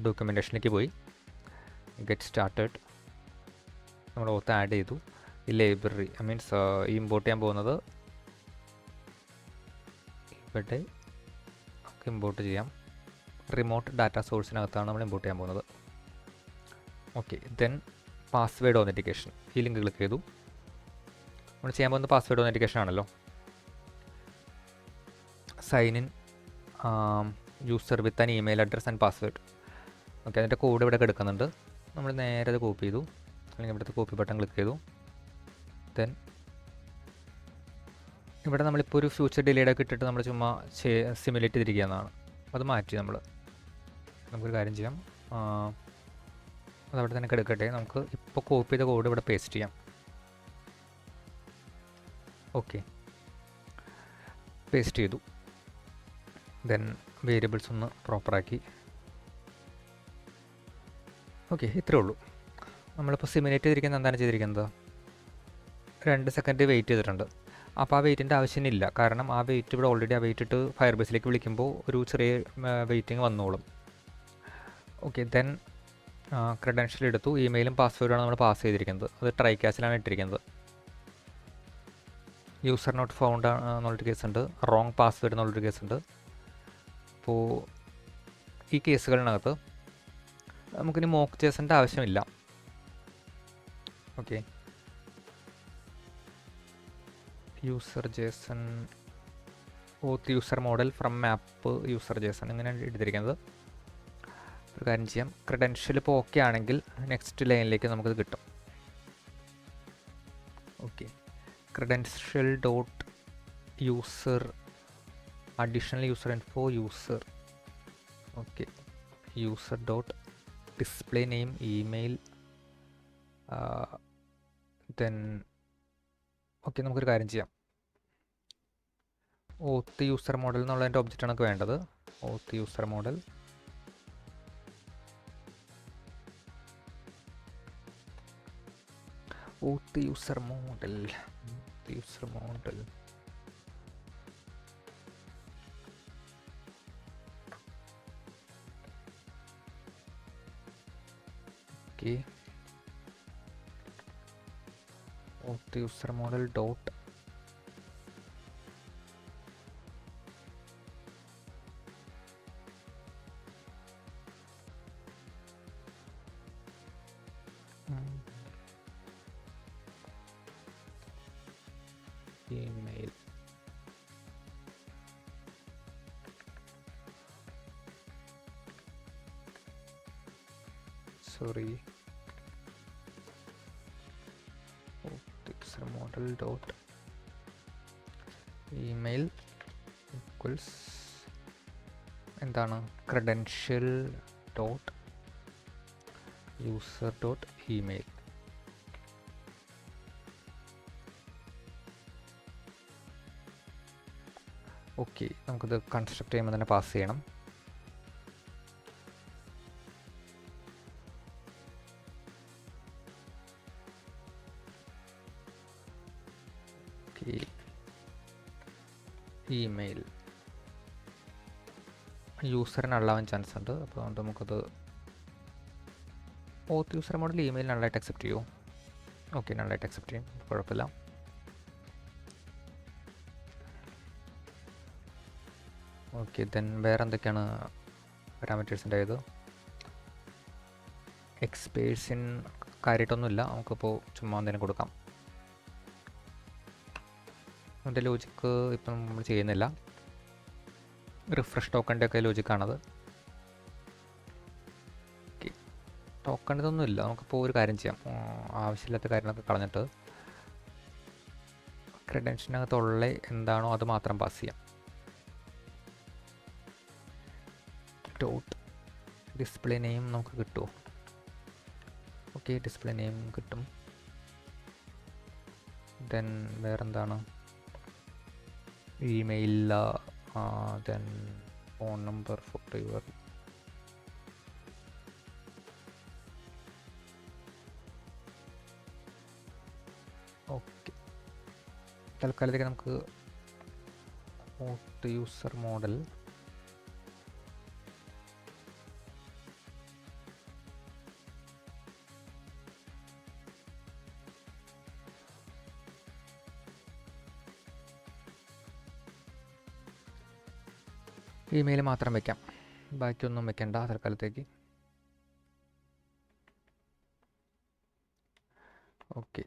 Speaker 1: ഡോക്യുമെൻറ്റേഷനിലേക്ക് പോയി ഗെറ്റ് സ്റ്റാർട്ടഡ് നമ്മൾ ഓത്ത് ആഡ് ചെയ്തു. ഈ ലൈബ്രറി മീൻസ് ഇമ്പോർട്ട് ചെയ്യാൻ പോകുന്നത് ഇവിടെ നമുക്ക് ഇമ്പോർട്ട് ചെയ്യാം. റിമോട്ട് ഡാറ്റ സോഴ്സിനകത്താണ് നമ്മൾ ഇമ്പോർട്ട് ചെയ്യാൻ പോകുന്നത്. ഓക്കെ, ദെൻ പാസ്വേഡ് ഓതൻറ്റിക്കേഷൻ ഈ ലിങ്ക് ക്ലിക്ക് ചെയ്തു. നമ്മൾ ചെയ്യാൻ പോകുന്നത് പാസ്വേഡ് ഓതൻറ്റിക്കേഷൻ ആണല്ലോ. Sign in user with an email address and password. Okay, അതിൻ്റെ കോഡ് ഇവിടെ എടുക്കുന്നുണ്ട്. നമ്മൾ നേരെ അത് കോപ്പി ചെയ്തു, അല്ലെങ്കിൽ ഇവിടുത്തെ കോപ്പി ബട്ടൺ ക്ലിക്ക് ചെയ്തു. ദെൻ ഇവിടെ നമ്മളിപ്പോൾ ഒരു ഫ്യൂച്ചർ ഡിലേഡ് ഒക്കെ ഇട്ടിട്ട് നമ്മൾ ചുമ്മാ സിമുലേറ്റ് ചെയ്തിരിക്കുകയെന്നാണ്. അത് മാറ്റി നമുക്കൊരു കാര്യം ചെയ്യാം, അതവിടെ തന്നെ എടുക്കട്ടെ. നമുക്ക് ഇപ്പോൾ കോപ്പി ചെയ്ത കോഡ് ഇവിടെ പേസ്റ്റ് ചെയ്യാം. ഓക്കെ, പേസ്റ്റ് ചെയ്തു. ദെൻ വേരിയബിൾസ് ഒന്ന് പ്രോപ്പറാക്കി. ഓക്കെ, ഇത്രയേ ഉള്ളൂ. നമ്മളിപ്പോൾ സിമുലേറ്റ് ചെയ്തിരിക്കുന്നത് എന്താണ് ചെയ്തിരിക്കുന്നത്, 2 സെക്കൻഡ് വെയിറ്റ് ചെയ്തിട്ടുണ്ട്. അപ്പോൾ ആ വെയിറ്റിൻ്റെ ആവശ്യമില്ല, കാരണം ആ വെയിറ്റ് ഇവിടെ ഓൾറെഡി ആ വെയിറ്റ് ഇട്ട് ഫയർബേസിലേക്ക് വിളിക്കുമ്പോൾ ഒരു ചെറിയ വെയിറ്റിംഗ് വന്നോളും. ഓക്കെ, ദെൻ ക്രെഡൻഷ്യൽ എടുത്തു. ഇമെയിലും പാസ്വേഡാണ് നമ്മൾ പാസ് ചെയ്തിരിക്കുന്നത്. അത് ട്രൈ ക്യാച്ചിലാണ് ഇട്ടിരിക്കുന്നത്. യൂസർ നോട്ട് ഫൗണ്ട് എന്നുള്ളൊരു കേസുണ്ട്, റോങ് പാസ്വേഡ് എന്നുള്ളൊരു കേസുണ്ട്. അപ്പോൾ ഈ കേസുകളിനകത്ത് നമുക്കിനി മോക്ക് ജേസൻ്റെ ആവശ്യമില്ല. Okay, user Jason oath user model from map user Jason ഇങ്ങനെയാണ് എടുത്തിരിക്കുന്നത്. ഒരു കാര്യം ചെയ്യാം, ക്രെഡൻഷ്യൽ ഇപ്പോൾ ഓക്കെ ആണെങ്കിൽ നെക്സ്റ്റ് ലൈനിലേക്ക് നമുക്കത് കിട്ടും. Okay, credential dot user additional user info user. Okay, user dot display name email. Then okay, നമുക്കൊരു കാര്യം ചെയ്യാം, ഓത്ത് യൂസർ മോഡൽ എന്നുള്ളതിൻ്റെ ഒബ്ജക്റ്റാണ് നമുക്ക് വേണ്ടത്. Auth user model user model okay, user model dot email. Sorry, user model dot email equals എന്താണ്, credential dot user dot email. Okay, നമുക്കിത് കൺസ്ട്രക്ട് ചെയ്യുമ്പോൾ തന്നെ പാസ് ചെയ്യണം. ഓക്കെ, ഇമെയിൽ യൂസറിന് അള്ളാവാൻ ചാൻസ് ഉണ്ട്. അപ്പോൾ അതുകൊണ്ട് നമുക്കത് ഓത്ത് യൂസർ മോഡൽ ഇമെയിൽ നല്ലതായിട്ട് അക്സെപ്റ്റ് ചെയ്യുമോ? ഓക്കെ, നല്ലതായിട്ട് അക്സെപ്റ്റ് ചെയ്യും, കുഴപ്പമില്ല. ഓക്കെ, ദെൻ വേറെ എന്തൊക്കെയാണ് പാരാമീറ്റേഴ്സിൻ്റെ ഇത്? എക്സ്പേഴ്സിൻ കാര്യമായിട്ടൊന്നുമില്ല, നമുക്കിപ്പോൾ ചുമ്മാ എന്തെങ്കിലും കൊടുക്കാം. അതിൻ്റെ ലോജിക്ക് ഇപ്പം നമ്മൾ ചെയ്യുന്നില്ല. റിഫ്രഷ് ടോക്കണിൻ്റെ ഒക്കെ ലോജിക്കാണത്. ഓക്കെ, ടോക്കൺ ഇതൊന്നുമില്ല. നമുക്കിപ്പോൾ ഒരു കാര്യം ചെയ്യാം, ആവശ്യമില്ലാത്ത കാര്യങ്ങളൊക്കെ കളഞ്ഞിട്ട് ക്രെഡൻഷ്യലിനകത്തുള്ള എന്താണോ അത് മാത്രം പാസ് ചെയ്യാം. ഡോട്ട് ഡിസ്പ്ലേ നെയിം നമുക്ക് കിട്ടുമോ? ഓക്കെ, ഡിസ്പ്ലേ നെയിം കിട്ടും. ദെൻ വേറെന്താണ്, email, then phone number, photo your. Okay, തൽക്കാലത്തേക്ക് നമുക്ക് റിമോട്ട് യൂസർ മോഡൽ. ഇമെയിൽ മാത്രം വയ്ക്കാം, ബാക്കിയൊന്നും വെക്കണ്ട തൽക്കാലത്തേക്ക്. ഓക്കെ,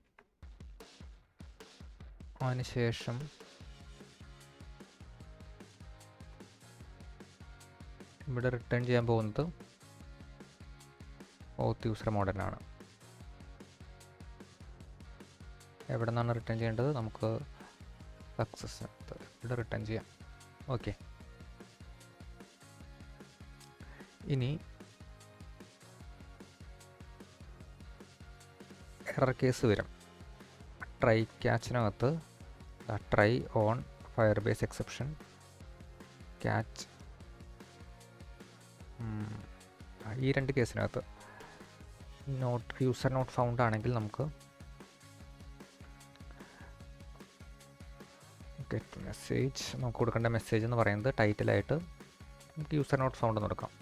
Speaker 1: അതിനുശേഷം ഇവിടെ റിട്ടേൺ ചെയ്യാൻ പോകുന്നത് ഓത്ത് യൂസർ മോഡലാണ്. എവിടെ നിന്നാണ് റിട്ടേൺ ചെയ്യേണ്ടത്? നമുക്ക് സക്സസ് ഇവിടെ റിട്ടേൺ ചെയ്യാം. ഓക്കെ, ഇനി എറർ കേസ് വരും. ട്രൈ ക്യാച്ചിനകത്ത് try on Firebase exception catch, ഈ രണ്ട് കേസിനകത്ത് യൂസർ നോട്ട് ഫൗണ്ട് ആണെങ്കിൽ നമുക്ക് ഗെറ്റ് മെസ്സേജ്, നമുക്ക് കൊടുക്കേണ്ട മെസ്സേജ് എന്ന് പറയുന്നത് ടൈറ്റിലായിട്ട് നമുക്ക് യൂസർ നോട്ട് ഫൗണ്ട് എന്ന് കൊടുക്കാം.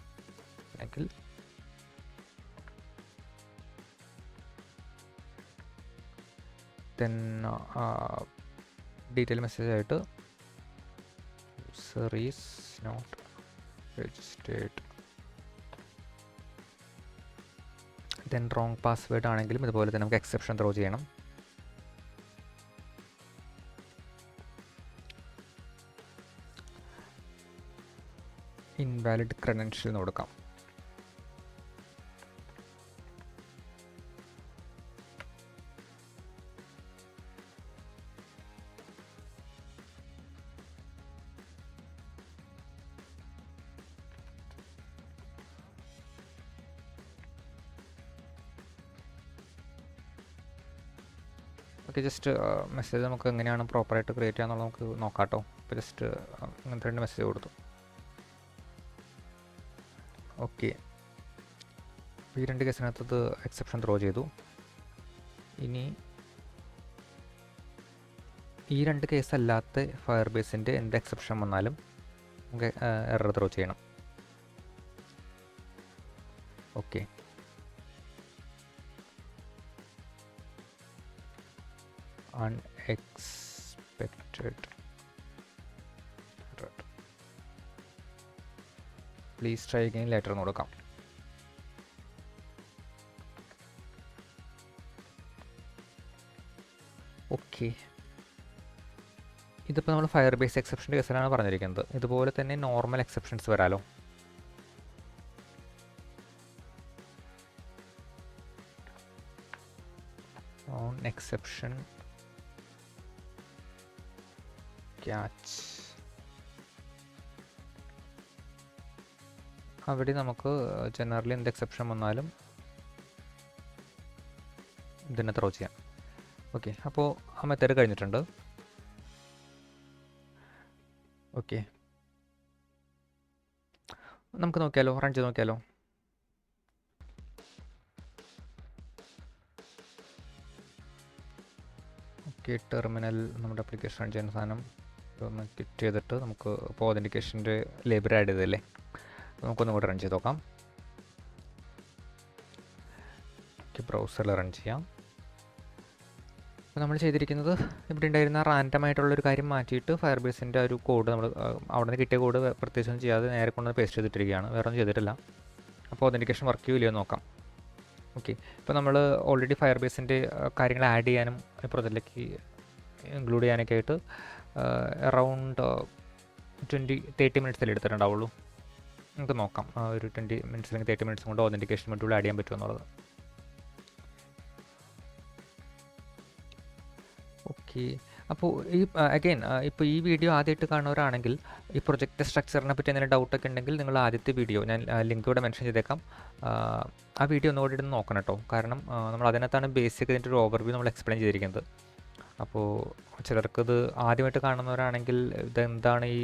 Speaker 1: അല്ലെങ്കിൽ ദെൻ ഡീറ്റെയിൽ മെസ്സേജ് ആയിട്ട് user is not registered. Then wrong password ആണെങ്കിലും ഇതുപോലെ തന്നെ നമുക്ക് എക്സെപ്ഷൻ ത്രോ ചെയ്യണം. ഇൻവാലിഡ് ക്രെഡൻഷ്യൽ എന്ന് കൊടുക്കാം. ഓക്കെ, ജസ്റ്റ് മെസ്സേജ് നമുക്ക് എങ്ങനെയാണ് പ്രോപ്പറായിട്ട് ക്രിയേറ്റ് ചെയ്യാന്നുള്ളത് നമുക്ക് നോക്കാം കേട്ടോ. ഇപ്പോൾ ജസ്റ്റ് അങ്ങനത്തെ രണ്ട് മെസ്സേജ് കൊടുത്തു. ഓക്കെ, ഈ രണ്ട് കേസിനകത്തത് എക്സെപ്ഷൻ ത്രോ ചെയ്തു. ഇനി ഈ രണ്ട് കേസല്ലാത്ത ഫയർബേസിൻ്റെ എന്ത് എക്സെപ്ഷൻ വന്നാലും നമുക്ക് എറർ ത്രോ ചെയ്യണം. Okay, unexpected error, please try again later എന്ന് കൊടുക്കാം. ഓക്കെ, ഇതിപ്പോൾ നമ്മൾ ഫയർബേസ് എക്സെപ്ഷൻ്റെ കേസിലാണ് പറഞ്ഞിരിക്കുന്നത്. ഇതുപോലെ തന്നെ നോർമൽ എക്സെപ്ഷൻസ് വരാലോ. ഓൺ എക്സെപ്ഷൻ ക്യാച്ച്, അവിടെ നമുക്ക് ജനറലി എന്ത് എക്സെപ്ഷൻ വന്നാലും ഇതിനെ ത്രോ ചെയ്യാം. ഓക്കെ, അപ്പോൾ ആ മെത്തേഡ് കഴിഞ്ഞിട്ടുണ്ട്. ഓക്കെ, നമുക്ക് നോക്കിയാലോ, റൺ ചെയ്ത് നോക്കിയാലോ. ഓക്കെ, ടെർമിനൽ നമ്മുടെ ആപ്ലിക്കേഷൻ റൺ ചെയ്യുന്ന സാധനം ഒന്ന് ക്ലിക്ക് ചെയ്തിട്ട് നമുക്ക് ഇപ്പോൾ ഒതൻറ്റിക്കേഷൻ്റെ ലേബൽ ആഡ് ചെയ്തല്ലേ, നമുക്കൊന്നും കൂടെ റൺ ചെയ്ത് നോക്കാം. ഓക്കെ, ബ്രൗസറിൽ റൺ ചെയ്യാം. അപ്പോൾ നമ്മൾ ചെയ്തിരിക്കുന്നത് ഇവിടെ ഉണ്ടായിരുന്ന റാൻഡമായിട്ടുള്ളൊരു കാര്യം മാറ്റിയിട്ട് ഫയർബേസിൻ്റെ ഒരു കോഡ് നമ്മൾ അവിടെ നിന്ന് കിട്ടിയ കോഡ് പ്രത്യേകിച്ചൊന്നും ചെയ്യാതെ നേരെ കൊണ്ടുവന്ന് പേസ്റ്റ് ചെയ്തിട്ടിരിക്കുകയാണ്, വേറെ ഒന്നും ചെയ്തിട്ടില്ല. അപ്പോൾ ഒതൻറ്റിക്കേഷൻ വർക്ക് ചെയ്യില്ലയോ നോക്കാം. ഓക്കെ, ഇപ്പോൾ നമ്മൾ ഓൾറെഡി ഫയർബേസിൻ്റെ കാര്യങ്ങൾ ആഡ് ചെയ്യാനും പ്രൊജക്റ്റിലേക്ക് ഇൻക്ലൂഡ് ചെയ്യാനൊക്കെ ആയിട്ട് അറൗണ്ട് 20-30 മിനിറ്റ്സിൽ എടുത്തിട്ടുണ്ടാവുള്ളൂ. നമുക്ക് നോക്കാം ഒരു 20 മിനിറ്റ്സ് അല്ലെങ്കിൽ 30 മിനിറ്റ്സ് കൊണ്ട് ഒതൻറ്റിക്കേഷൻ മൊഡ്യൂൾ ആഡ് ചെയ്യാൻ പറ്റുമെന്നുള്ളത്. ഓക്കെ, അപ്പോൾ ഈ അഗെയിൻ ഇപ്പോൾ ഈ വീഡിയോ ആദ്യമായിട്ട് കാണുന്നവരാണെങ്കിൽ ഈ പ്രൊജക്റ്റ് സ്ട്രക്ചറിനെ പറ്റി എന്തെങ്കിലും ഡൗട്ടൊക്കെ ഉണ്ടെങ്കിൽ നിങ്ങൾ ആദ്യത്തെ വീഡിയോ ഞാൻ ലിങ്ക് ഇവിടെ മെൻഷൻ ചെയ്തേക്കാം, ആ വീഡിയോ ഒന്നുകൂടി ഇരുന്ന് നോക്കണം കേട്ടോ. കാരണം നമ്മൾ അതിനകത്താണ് ബേസിക് ഇതിൻ്റെ ഒരു ഓവർവ്യൂ നമ്മൾ എക്സ്പ്ലെയിൻ ചെയ്തിരിക്കുന്നത്. അപ്പോൾ ചിലർക്കത് ആദ്യമായിട്ട് കാണുന്നവരാണെങ്കിൽ ഇതെന്താണ് ഈ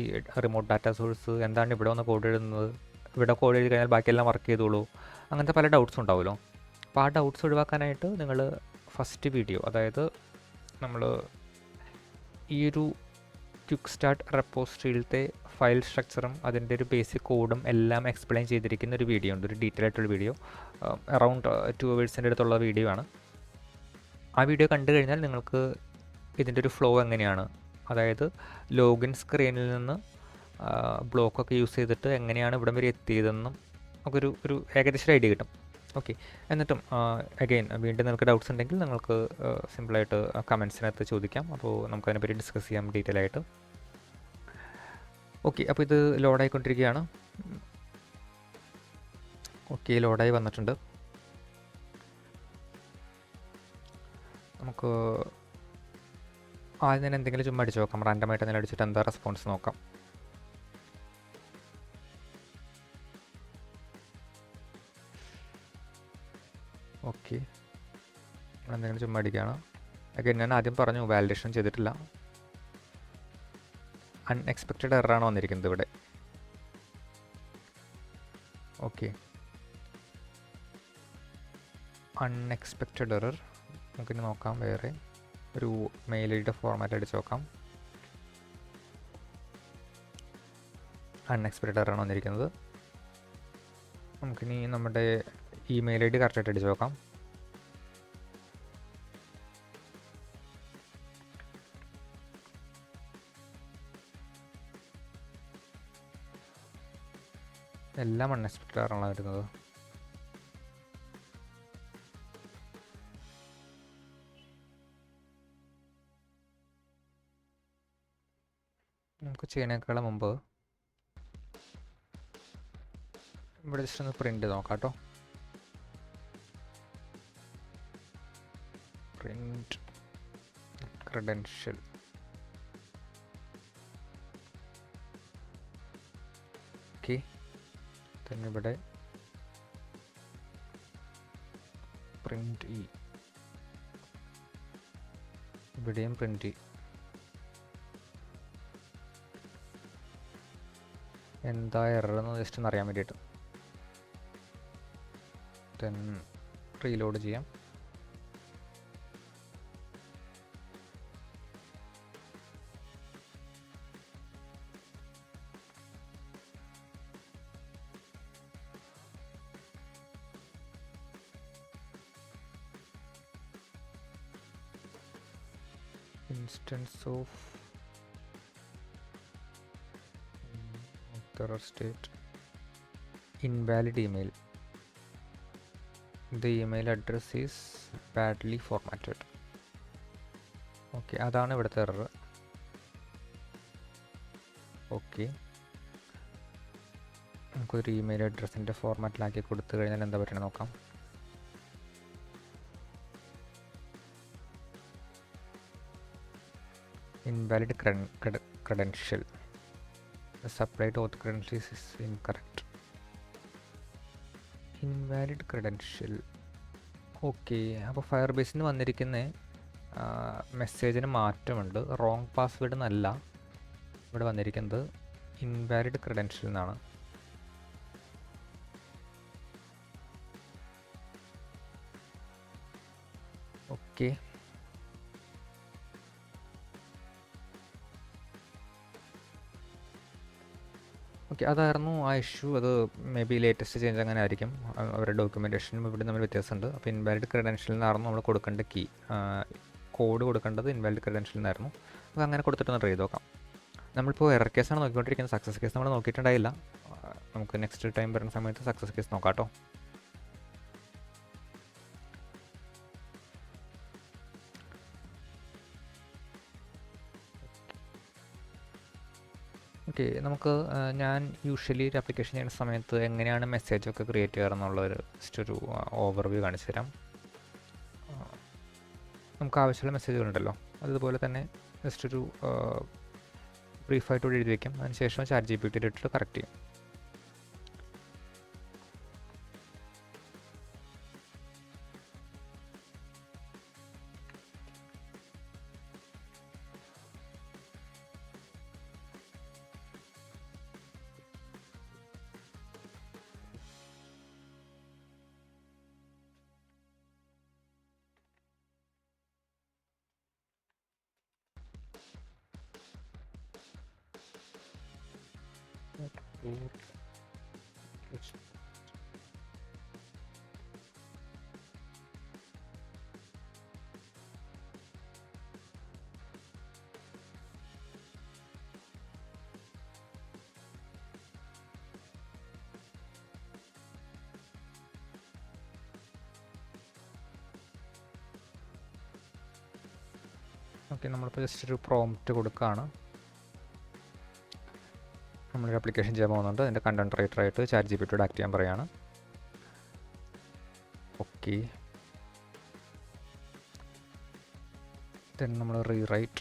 Speaker 1: റിമോട്ട് ഡാറ്റ സോഴ്സ്, എന്താണ് ഇവിടെ വന്ന് കോഡ് എഴുതുന്നത്, ഇവിടെ കോഡ് എഴുതി കഴിഞ്ഞാൽ ബാക്കിയെല്ലാം വർക്ക് ചെയ്തോളൂ, അങ്ങനത്തെ പല ഡൗട്ട്സും ഉണ്ടാവുമല്ലോ. അപ്പോൾ ആ ഡൗട്ട്സ് ഒഴിവാക്കാനായിട്ട് നിങ്ങൾ ഫസ്റ്റ് വീഡിയോ, അതായത് നമ്മൾ ഈ ഒരു ക്വിക്ക് സ്റ്റാർട്ട് റെപ്പോസിറ്ററിയിലത്തെ ഫയൽ സ്ട്രക്ചറും അതിൻ്റെ ഒരു ബേസിക് കോഡും എല്ലാം എക്സ്പ്ലെയിൻ ചെയ്തിരിക്കുന്ന ഒരു വീഡിയോ ഉണ്ട്, ഒരു ഡീറ്റെയിൽ ആയിട്ടുള്ള വീഡിയോ. അറൗണ്ട് 2 hours അടുത്തുള്ള വീഡിയോ ആണ്. ആ വീഡിയോ കണ്ടു കഴിഞ്ഞാൽ നിങ്ങൾക്ക് ഇതിൻ്റെ ഒരു ഫ്ലോ എങ്ങനെയാണ്, അതായത് ലോഗിൻ സ്ക്രീനിൽ നിന്ന് ബ്ലോക്കൊക്കെ യൂസ് ചെയ്തിട്ട് എങ്ങനെയാണ് ഇവിടം വരെ എത്തിയതെന്നും ഒരു ഏകദേശം ഐഡിയ കിട്ടും. ഓക്കെ, എന്നിട്ടും അഗെയിൻ വീണ്ടും നിങ്ങൾക്ക് ഡൗട്ട്സ് ഉണ്ടെങ്കിൽ നിങ്ങൾക്ക് സിമ്പിളായിട്ട് കമൻസിനകത്ത് ചോദിക്കാം. അപ്പോൾ നമുക്കതിനെപ്പറ്റി ഡിസ്കസ് ചെയ്യാം ഡീറ്റെയിൽ ആയിട്ട്. ഓക്കെ, അപ്പോൾ ഇത് ലോഡായിക്കൊണ്ടിരിക്കുകയാണ്. ഓക്കെ, ലോഡായി വന്നിട്ടുണ്ട്. നമുക്ക് ആദ്യം തന്നെ എന്തെങ്കിലും ചുമ്മാ അടിച്ച് നോക്കാം, റാൻഡമായിട്ട് എന്തെങ്കിലും അടിച്ചിട്ട് എന്താ റെസ്പോൺസ് നോക്കാം. ഓക്കെ, എന്തെങ്കിലും ചുമ്മാ അടിക്കുകയാണ്. ഓക്കെ, ഞാൻ ആദ്യം പറഞ്ഞു വാലിഡേഷൻ ചെയ്തിട്ടില്ല. അൺഎക്സ്പെക്റ്റഡ് എററാണ് വന്നിരിക്കുന്നത് ഇവിടെ. Okay, unexpected error. നമുക്കിനി നോക്കാം, വേറെ ഒരു മെയിൽ ഐ ഡിയുടെ ഫോർമാറ്റ് അടിച്ച് നോക്കാം. അൺഎക്സ്പെക്റ്റഡ് എററാണ് വന്നിരിക്കുന്നത്. നമുക്കിനി നമ്മുടെ ഇമെയിൽ ഐ ഡി കറക്റ്റായിട്ട് അടിച്ച് നോക്കാം. എല്ലാം അൺഎക്സ്പെക്റ്റഡ് എററാണ് വരുന്നത്. നമുക്ക് ചെയ്യുന്നതിനേക്കാളും മുമ്പ് ഇവിടെ ജസ്റ്റ് ഒന്ന് പ്രിൻ്റ് നോക്കാം കേട്ടോ. Print credential. ഓക്കെ, തന്നെ ഇവിടെ പ്രിൻ്റ് ഇ, ഇവിടെയും പ്രിൻ്റ് ഇ. എന്താ എറർ എന്ന് ജസ്റ്റ് ഒന്ന് അറിയാൻ വേണ്ടിയിട്ട് ദെൻ റീലോഡ് ചെയ്യാം. Instance of error state invalid email, the email address is badly formatted. Okay, അതാണ് ഇവിടുത്തെ എറർ. ഓക്കെ, നമുക്കൊരു ഇമെയിൽ അഡ്രസ്സിൻ്റെ ഫോർമാറ്റിലാക്കി കൊടുത്തു കഴിഞ്ഞാൽ എന്താ പറ്റണേ നോക്കാം. Invalid credential. The supplied auth credentials is incorrect. Invalid credential. Okay, അപ്പോൾ ഫയർബേസിൽ നിന്ന് വന്നിരിക്കുന്ന മെസ്സേജിന് മാറ്റമുണ്ട്. റോങ് പാസ്വേഡ് എന്നല്ല ഇവിടെ വന്നിരിക്കുന്നത്, ഇൻവാലിഡ് ക്രെഡൻഷ്യൽ എന്നാണ്. ഓക്കെ, ഓക്കെ, അതായിരുന്നു ആ ഇഷ്യൂ. അത് മേ ബി ലേറ്റസ്റ്റ് ചേഞ്ച് അങ്ങനെ ആയിരിക്കും. അവരുടെ ഡോക്യുമെൻറ്റേഷനും ഇവിടെ തമ്മിൽ വ്യത്യാസമുണ്ട്. അപ്പോൾ ഇൻവാലിഡ് ക്രെഡൻഷ്യൽ നിന്നായിരുന്നു നമ്മൾ കൊടുക്കേണ്ട കീ, കോഡ് കൊടുക്കേണ്ടത് ഇൻവാലിഡ് ക്രെഡൻഷ്യൽ നിന്നായിരുന്നു. അപ്പോൾ അങ്ങനെ കൊടുത്തിട്ടൊന്ന് ട്രൈ ചെയ്ത് നോക്കാം. നമ്മളിപ്പോൾ എറർ കേസാണ് നോക്കിക്കൊണ്ടിരിക്കുന്നത്, സക്സസ് കേസ് നമ്മൾ നോക്കിയിട്ടുണ്ടായില്ല. നമുക്ക് നെക്സ്റ്റ് ടൈം വരുന്ന സമയത്ത് സക്സസ് കേസ് നോക്കാം കേട്ടോ. ഓക്കെ, നമുക്ക് ഞാൻ യൂഷ്വലി ഒരു ആപ്ലിക്കേഷൻ ചെയ്യുന്ന സമയത്ത് എങ്ങനെയാണ് മെസ്സേജൊക്കെ ക്രിയേറ്റ് ചെയ്യാറെന്നുള്ളൊരു ജസ്റ്റ് ഒരു ഓവർവ്യൂ കാണിച്ചു തരാം. നമുക്ക് ആവശ്യമുള്ള മെസ്സേജുകളുണ്ടല്ലോ, അതുപോലെ തന്നെ ജസ്റ്റ് ഒരു ബ്രീഫായിട്ട് എഴുതി വയ്ക്കും. അതിനുശേഷം ChatGPT ഇട്ടിട്ട് കറക്റ്റ് ചെയ്യും. ഓക്കെ, നമ്മളിപ്പോൾ ജസ്റ്റ് ഒരു പ്രോംപ്റ്റ് കൊടുക്കുകയാണ്. നമ്മളൊരു ആപ്ലിക്കേഷൻ ചെയ്യാൻ പോകുന്നുണ്ട്. അതിൻ്റെ കണ്ടന്റ് റൈറ്ററായിട്ട് ChatGPT ആക്ട് ചെയ്യാൻ പറയുകയാണ്. ഓക്കെ, ദെൻ നമ്മൾ rewrite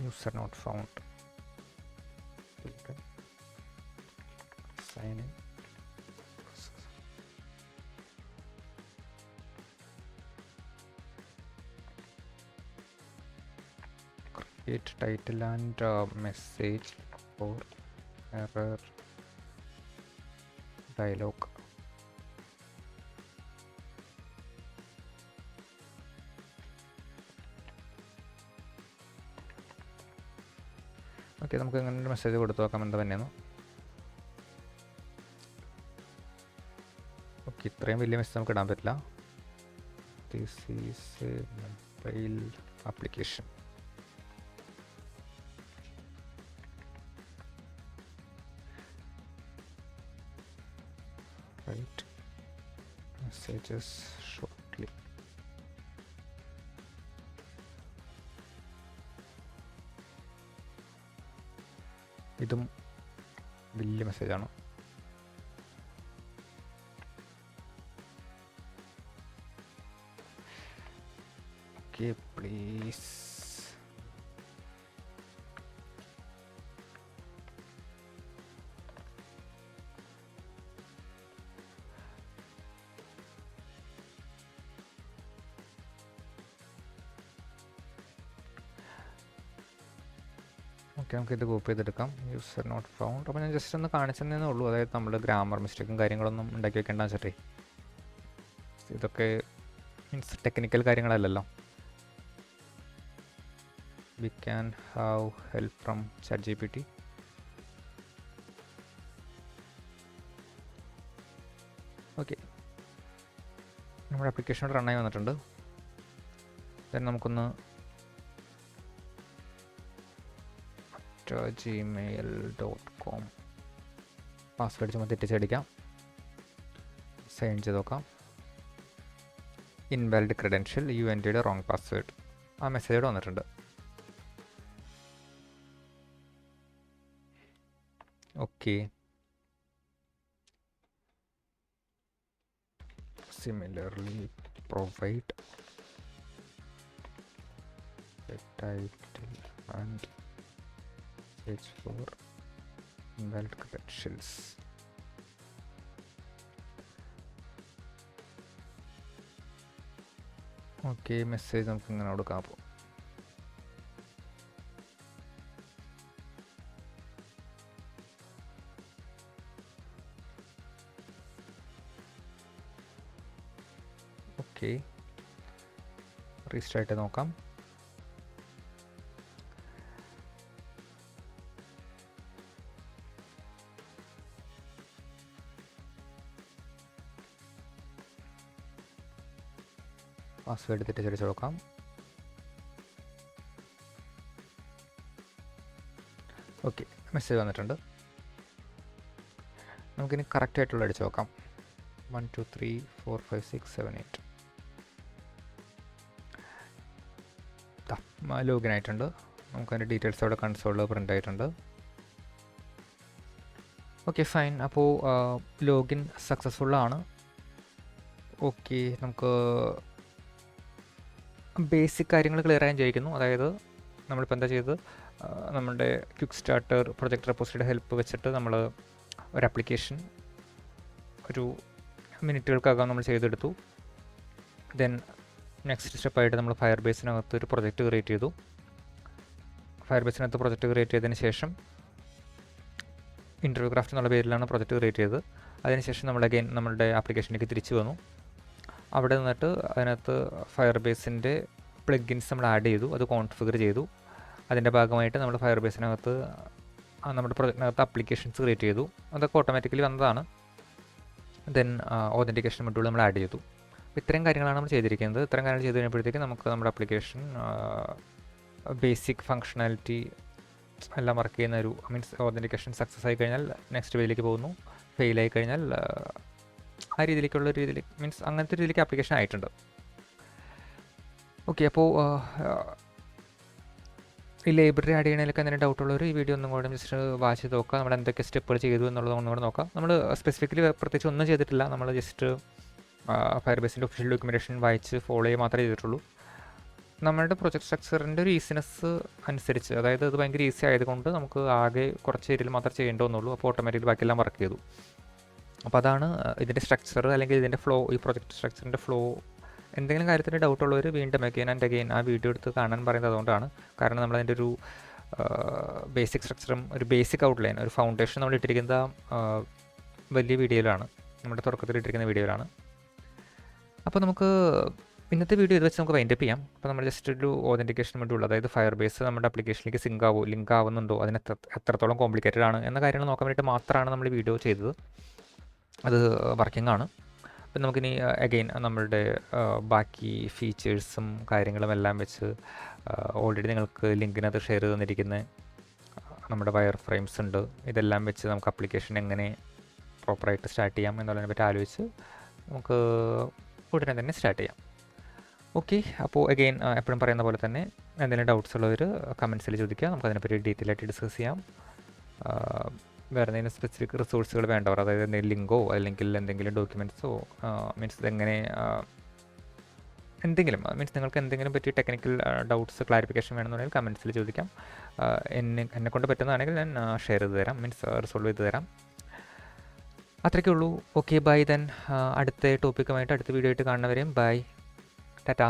Speaker 1: user not found, sign in. Create title and message for error dialog. Okay, നമുക്ക് ഇങ്ങനെ ഒരു മെസ്സേജ് കൊടുത്തു നോക്കാം എന്താ തന്നെയെന്ന്. ഓക്കെ, ഇത്രയും വലിയ മെസ്സേജ് നമുക്ക് ഇടാൻ പറ്റില്ല. This is a mobile application. Write messages shortly. ഇതും വലിയ മെസ്സേജാണ്. ഓക്കെ, പ്ലീസ് ഓക്കെ, നമുക്കിത് കോപ്പി ചെയ്തെടുക്കാം. User not found. അപ്പോൾ ഞാൻ ജസ്റ്റ് ഒന്ന് കാണിച്ചതന്നേ ഉള്ളൂ. അതായത് നമ്മൾ ഗ്രാമർ മിസ്റ്റേക്കും കാര്യങ്ങളൊന്നും ഉണ്ടാക്കി വെക്കേണ്ട വെച്ചിട്ടേ. ഇതൊക്കെ മീൻസ് ടെക്നിക്കൽ കാര്യങ്ങളല്ലല്ലോ. We can have help from ChatGPT. Okay, നമ്മുടെ ആപ്ലിക്കേഷൻ റണ്ണായി വന്നിട്ടുണ്ട്. ദെൻ നമുക്കൊന്ന് gmail.com പാസ്വേഡ് ചുമ തെറ്റിച്ചടിക്കാം. സൈൻ ചെയ്ത് നോക്കാം. ഇൻവാലിഡ് ക്രെഡൻഷ്യൽ, UNTയുടെ റോങ് പാസ്വേഡ്. ആ മെസ്സേജ് വന്നിട്ടുണ്ട്. Okay, similarly provide title and page for invalid credentials. Okay, message നമുക്ക് ഇങ്ങനെ കൊടുക്കാം. അപ്പോൾ ഓക്കെ, റീസ്റ്റാർട്ട് ചെയ്ത് നോക്കാം. പാസ്വേഡ് തെറ്റിച്ചടിച്ച് നോക്കാം. ഓക്കെ, മെസ്സേജ് വന്നിട്ടുണ്ട്. നമുക്കിനി കറക്റ്റ് ആയിട്ടുള്ള അടിച്ച് നോക്കാം. 1 2 3 4 5 6 7 8. ലോഗിൻ ആയിട്ടുണ്ട്. നമുക്കതിൻ്റെ ഡീറ്റെയിൽസ് അവിടെ കൺസോളിൽ പ്രിൻ്റ് ആയിട്ടുണ്ട്. Okay, fine. അപ്പോൾ ലോഗിൻ സക്സസ്ഫുള്ളാണ്. ഓക്കെ, നമുക്ക് ബേസിക് കാര്യങ്ങൾ ക്ലിയർ ആയി ചോദിക്കുന്നു. അതായത് നമ്മളിപ്പോൾ എന്താ ചെയ്തത്, നമ്മുടെ ക്വിക്ക് സ്റ്റാർട്ടർ പ്രൊജക്ട് റെപ്പോസിറ്ററിയുടെ ഹെൽപ്പ് വെച്ചിട്ട് നമ്മൾ ഒരു ആപ്ലിക്കേഷൻ ഒരു മിനിറ്റുകൾക്കകം നമ്മൾ ചെയ്തെടുത്തു. ദെൻ നെക്സ്റ്റ് സ്റ്റെപ്പായിട്ട് നമ്മൾ ഫയർ ബേസിനകത്ത് ഒരു പ്രൊജക്റ്റ് ക്രിയേറ്റ് ചെയ്തു. ഫയർ ബേസിനകത്ത് പ്രൊജക്റ്റ് ക്രിയേറ്റ് ചെയ്തതിന് ശേഷം ഇൻ്റർവ്യൂ ക്രാഫ്റ്റ് എന്നുള്ള പേരിലാണ് പ്രൊജക്റ്റ് ക്രിയേറ്റ് ചെയ്തത്. അതിനുശേഷം നമ്മൾ അഗൈൻ നമ്മളുടെ ആപ്ലിക്കേഷനിലേക്ക് തിരിച്ചു വന്നു. അവിടെ നിന്നിട്ട് അതിനകത്ത് ഫയർ ബേസിൻ്റെ പ്ലഗിൻസ് നമ്മൾ ആഡ് ചെയ്തു, അത് കോൺഫിഗർ ചെയ്തു. അതിൻ്റെ ഭാഗമായിട്ട് നമ്മൾ ഫയർ ബേസിനകത്ത് നമ്മുടെ പ്രൊജക്റ്റിനകത്ത് അപ്ലിക്കേഷൻസ് ക്രിയേറ്റ് ചെയ്തു. അതൊക്കെ ഓട്ടോമാറ്റിക്കലി വന്നതാണ്. ദെൻ ഓതൻറ്റിക്കേഷൻ മൊഡ്യൂൾ നമ്മൾ ആഡ് ചെയ്തു. അപ്പോൾ ഇത്രയും കാര്യങ്ങളാണ് നമ്മൾ ചെയ്തിരിക്കുന്നത്. ഇത്രയും കാര്യങ്ങൾ ചെയ്ത് കഴിഞ്ഞപ്പോഴത്തേക്ക് നമുക്ക് നമ്മുടെ ആപ്ലിക്കേഷൻ ബേസിക് ഫങ്ഷണാലിറ്റി എല്ലാം വർക്ക് ചെയ്യുന്ന ഒരു മീൻസ് ഓതൻറ്റിക്കേഷൻ സക്സസ് ആയി കഴിഞ്ഞാൽ നെക്സ്റ്റ് വേയിലേക്ക് പോകുന്നു. ഫെയിലായി കഴിഞ്ഞാൽ ആ രീതിയിലേക്കുള്ള ഒരു രീതിയിൽ മീൻസ് അങ്ങനത്തെ ഒരു രീതിയിലേക്ക് ആപ്ലിക്കേഷൻ ആയിട്ടുണ്ട്. ഓക്കെ, അപ്പോൾ ഈ ലൈബ്രറി ആഡ് ചെയ്യണതിലൊക്കെ എന്തെങ്കിലും ഡൗട്ടുള്ളവർ ഈ വീഡിയോ ഒന്നും കൂടെ ജസ്റ്റ് വാച്ച് ചെയ്ത് നോക്കുക. നമ്മൾ എന്തൊക്കെ സ്റ്റെപ്പുകൾ ചെയ്തു എന്നുള്ളത് ഒന്നും കൂടെ നോക്കാം. നമ്മൾ സ്പെസിഫിക്കലി പ്രത്യേകിച്ച് ഒന്നും ചെയ്തിട്ടില്ല. നമ്മൾ ജസ്റ്റ് ഫയർബേസിൻ്റെ ഒഫീഷ്യൽ ഡോക്യുമെൻറ്റേഷൻ വായിച്ച് ഫോളോ ചെയ്യുക മാത്രമേ ചെയ്തിട്ടുള്ളൂ. നമ്മളുടെ പ്രൊജക്ട് സ്ട്രക്ചറിൻ്റെ ഒരു ഈസിനെസ് അനുസരിച്ച്, അതായത് അത് ഭയങ്കര ഈസി ആയതുകൊണ്ട് നമുക്ക് ആകെ കുറച്ച് ഏരിയയിൽ മാത്രമേ ചെയ്യേണ്ടതെന്നുള്ളൂ. അപ്പോൾ ഓട്ടോമാറ്റിക്കലി ബാക്കിയെല്ലാം വർക്ക് ചെയ്തു. അപ്പോൾ അതാണ് ഇതിൻ്റെ സ്ട്രക്ചർ അല്ലെങ്കിൽ ഇതിൻ്റെ ഫ്ലോ, ഈ പ്രൊജക്ട് സ്ട്രക്ചറിൻ്റെ ഫ്ലോ. എന്തെങ്കിലും കാര്യത്തിന് ഡൗട്ടുള്ളവർ വീണ്ടും അഗെയിൻ ആൻഡ് അഗെയിൻ ആ വീഡിയോ എടുത്ത് കാണാൻ പറയുന്നത് അതുകൊണ്ടാണ്. കാരണം നമ്മളതിൻ്റെ ഒരു ബേസിക് സ്ട്രക്ചറും ഒരു ബേസിക് ഔട്ട്ലൈൻ, ഒരു ഫൗണ്ടേഷൻ നമ്മൾ ഇട്ടിരിക്കുന്ന വലിയ വീഡിയോയിലാണ്, നമ്മുടെ തുടക്കത്തിൽ ഇട്ടിരിക്കുന്ന വീഡിയോയിലാണ്. അപ്പോൾ നമുക്ക് ഇന്നത്തെ വീഡിയോ ഇത് വെച്ച് നമുക്ക് വൈൻഡപ്പ് ചെയ്യാം. അപ്പോൾ നമ്മൾ ജസ്റ്റ് ഒരു ഓതൻറ്റിക്കേഷൻ മൊഡ്യൂൾ, അതായത് ഫയർബേസ് നമ്മുടെ ആപ്ലിക്കേഷനിലേക്ക് ലിങ്ക് ആവുന്നുണ്ടോ, അതിന് എത്രത്തോളം കോംപ്ലിക്കേറ്റഡ് ആണ് എന്ന കാര്യങ്ങൾ നോക്കാൻ വേണ്ടിയിട്ട് മാത്രമാണ് നമ്മൾ വീഡിയോ ചെയ്തത്. അത് വർക്കിംഗ് ആണ്. അപ്പം നമുക്കിനി അഗെയിൻ നമ്മളുടെ ബാക്കി ഫീച്ചേഴ്സും കാര്യങ്ങളും എല്ലാം വെച്ച് ഓൾറെഡി നിങ്ങൾക്ക് ലിങ്കിനകത്ത് ഷെയർ ചെയ്ത് തന്നിരിക്കുന്ന നമ്മുടെ വയർ ഫ്രെയിംസ് ഉണ്ട്. ഇതെല്ലാം വെച്ച് നമുക്ക് ആപ്ലിക്കേഷൻ എങ്ങനെ പ്രോപ്പറായിട്ട് സ്റ്റാർട്ട് ചെയ്യാം എന്നുള്ളതിനെ പറ്റി ആലോചിച്ച് നമുക്ക് ഉടനെ തന്നെ സ്റ്റാർട്ട് ചെയ്യാം. ഓക്കെ, അപ്പോൾ അഗെയിൻ എപ്പോഴും പറയുന്ന പോലെ തന്നെ എന്തെങ്കിലും ഡൗട്ട്സ് ഉള്ളവർ കമൻസിൽ ചോദിക്കുക. നമുക്കതിനെപ്പറ്റി ഡീറ്റെയിൽ ആയിട്ട് ഡിസ്കസ് ചെയ്യാം. വേറെ എന്തെങ്കിലും സ്പെസിഫിക് റിസോഴ്സുകൾ വേണ്ടവർ, അതായത് എന്തെങ്കിലും ലിങ്കോ അല്ലെങ്കിൽ എന്തെങ്കിലും ഡോക്യുമെൻറ്റ്സോ മീൻസ് ഇതെങ്ങനെ എന്തെങ്കിലും മീൻസ് നിങ്ങൾക്ക് എന്തെങ്കിലും പറ്റി ടെക്നിക്കൽ ഡൗട്ട്സ് ക്ലാരിഫിക്കേഷൻ വേണമെന്നുണ്ടെങ്കിൽ കമൻസിൽ ചോദിക്കാം. എന്നെ കൊണ്ട് പറ്റുന്നതാണെങ്കിൽ ഞാൻ ഷെയർ ചെയ്ത് തരാം, മീൻസ് റിസോൾവ് ചെയ്ത് തരാം. അത്രയ്ക്കേ ഉള്ളൂ. Okay, by. ദെൻ അടുത്ത ടോപ്പിക്കുമായിട്ട് അടുത്ത വീഡിയോ ആയിട്ട് കാണുന്നവരെയും ബൈ, ടാറ്റാ.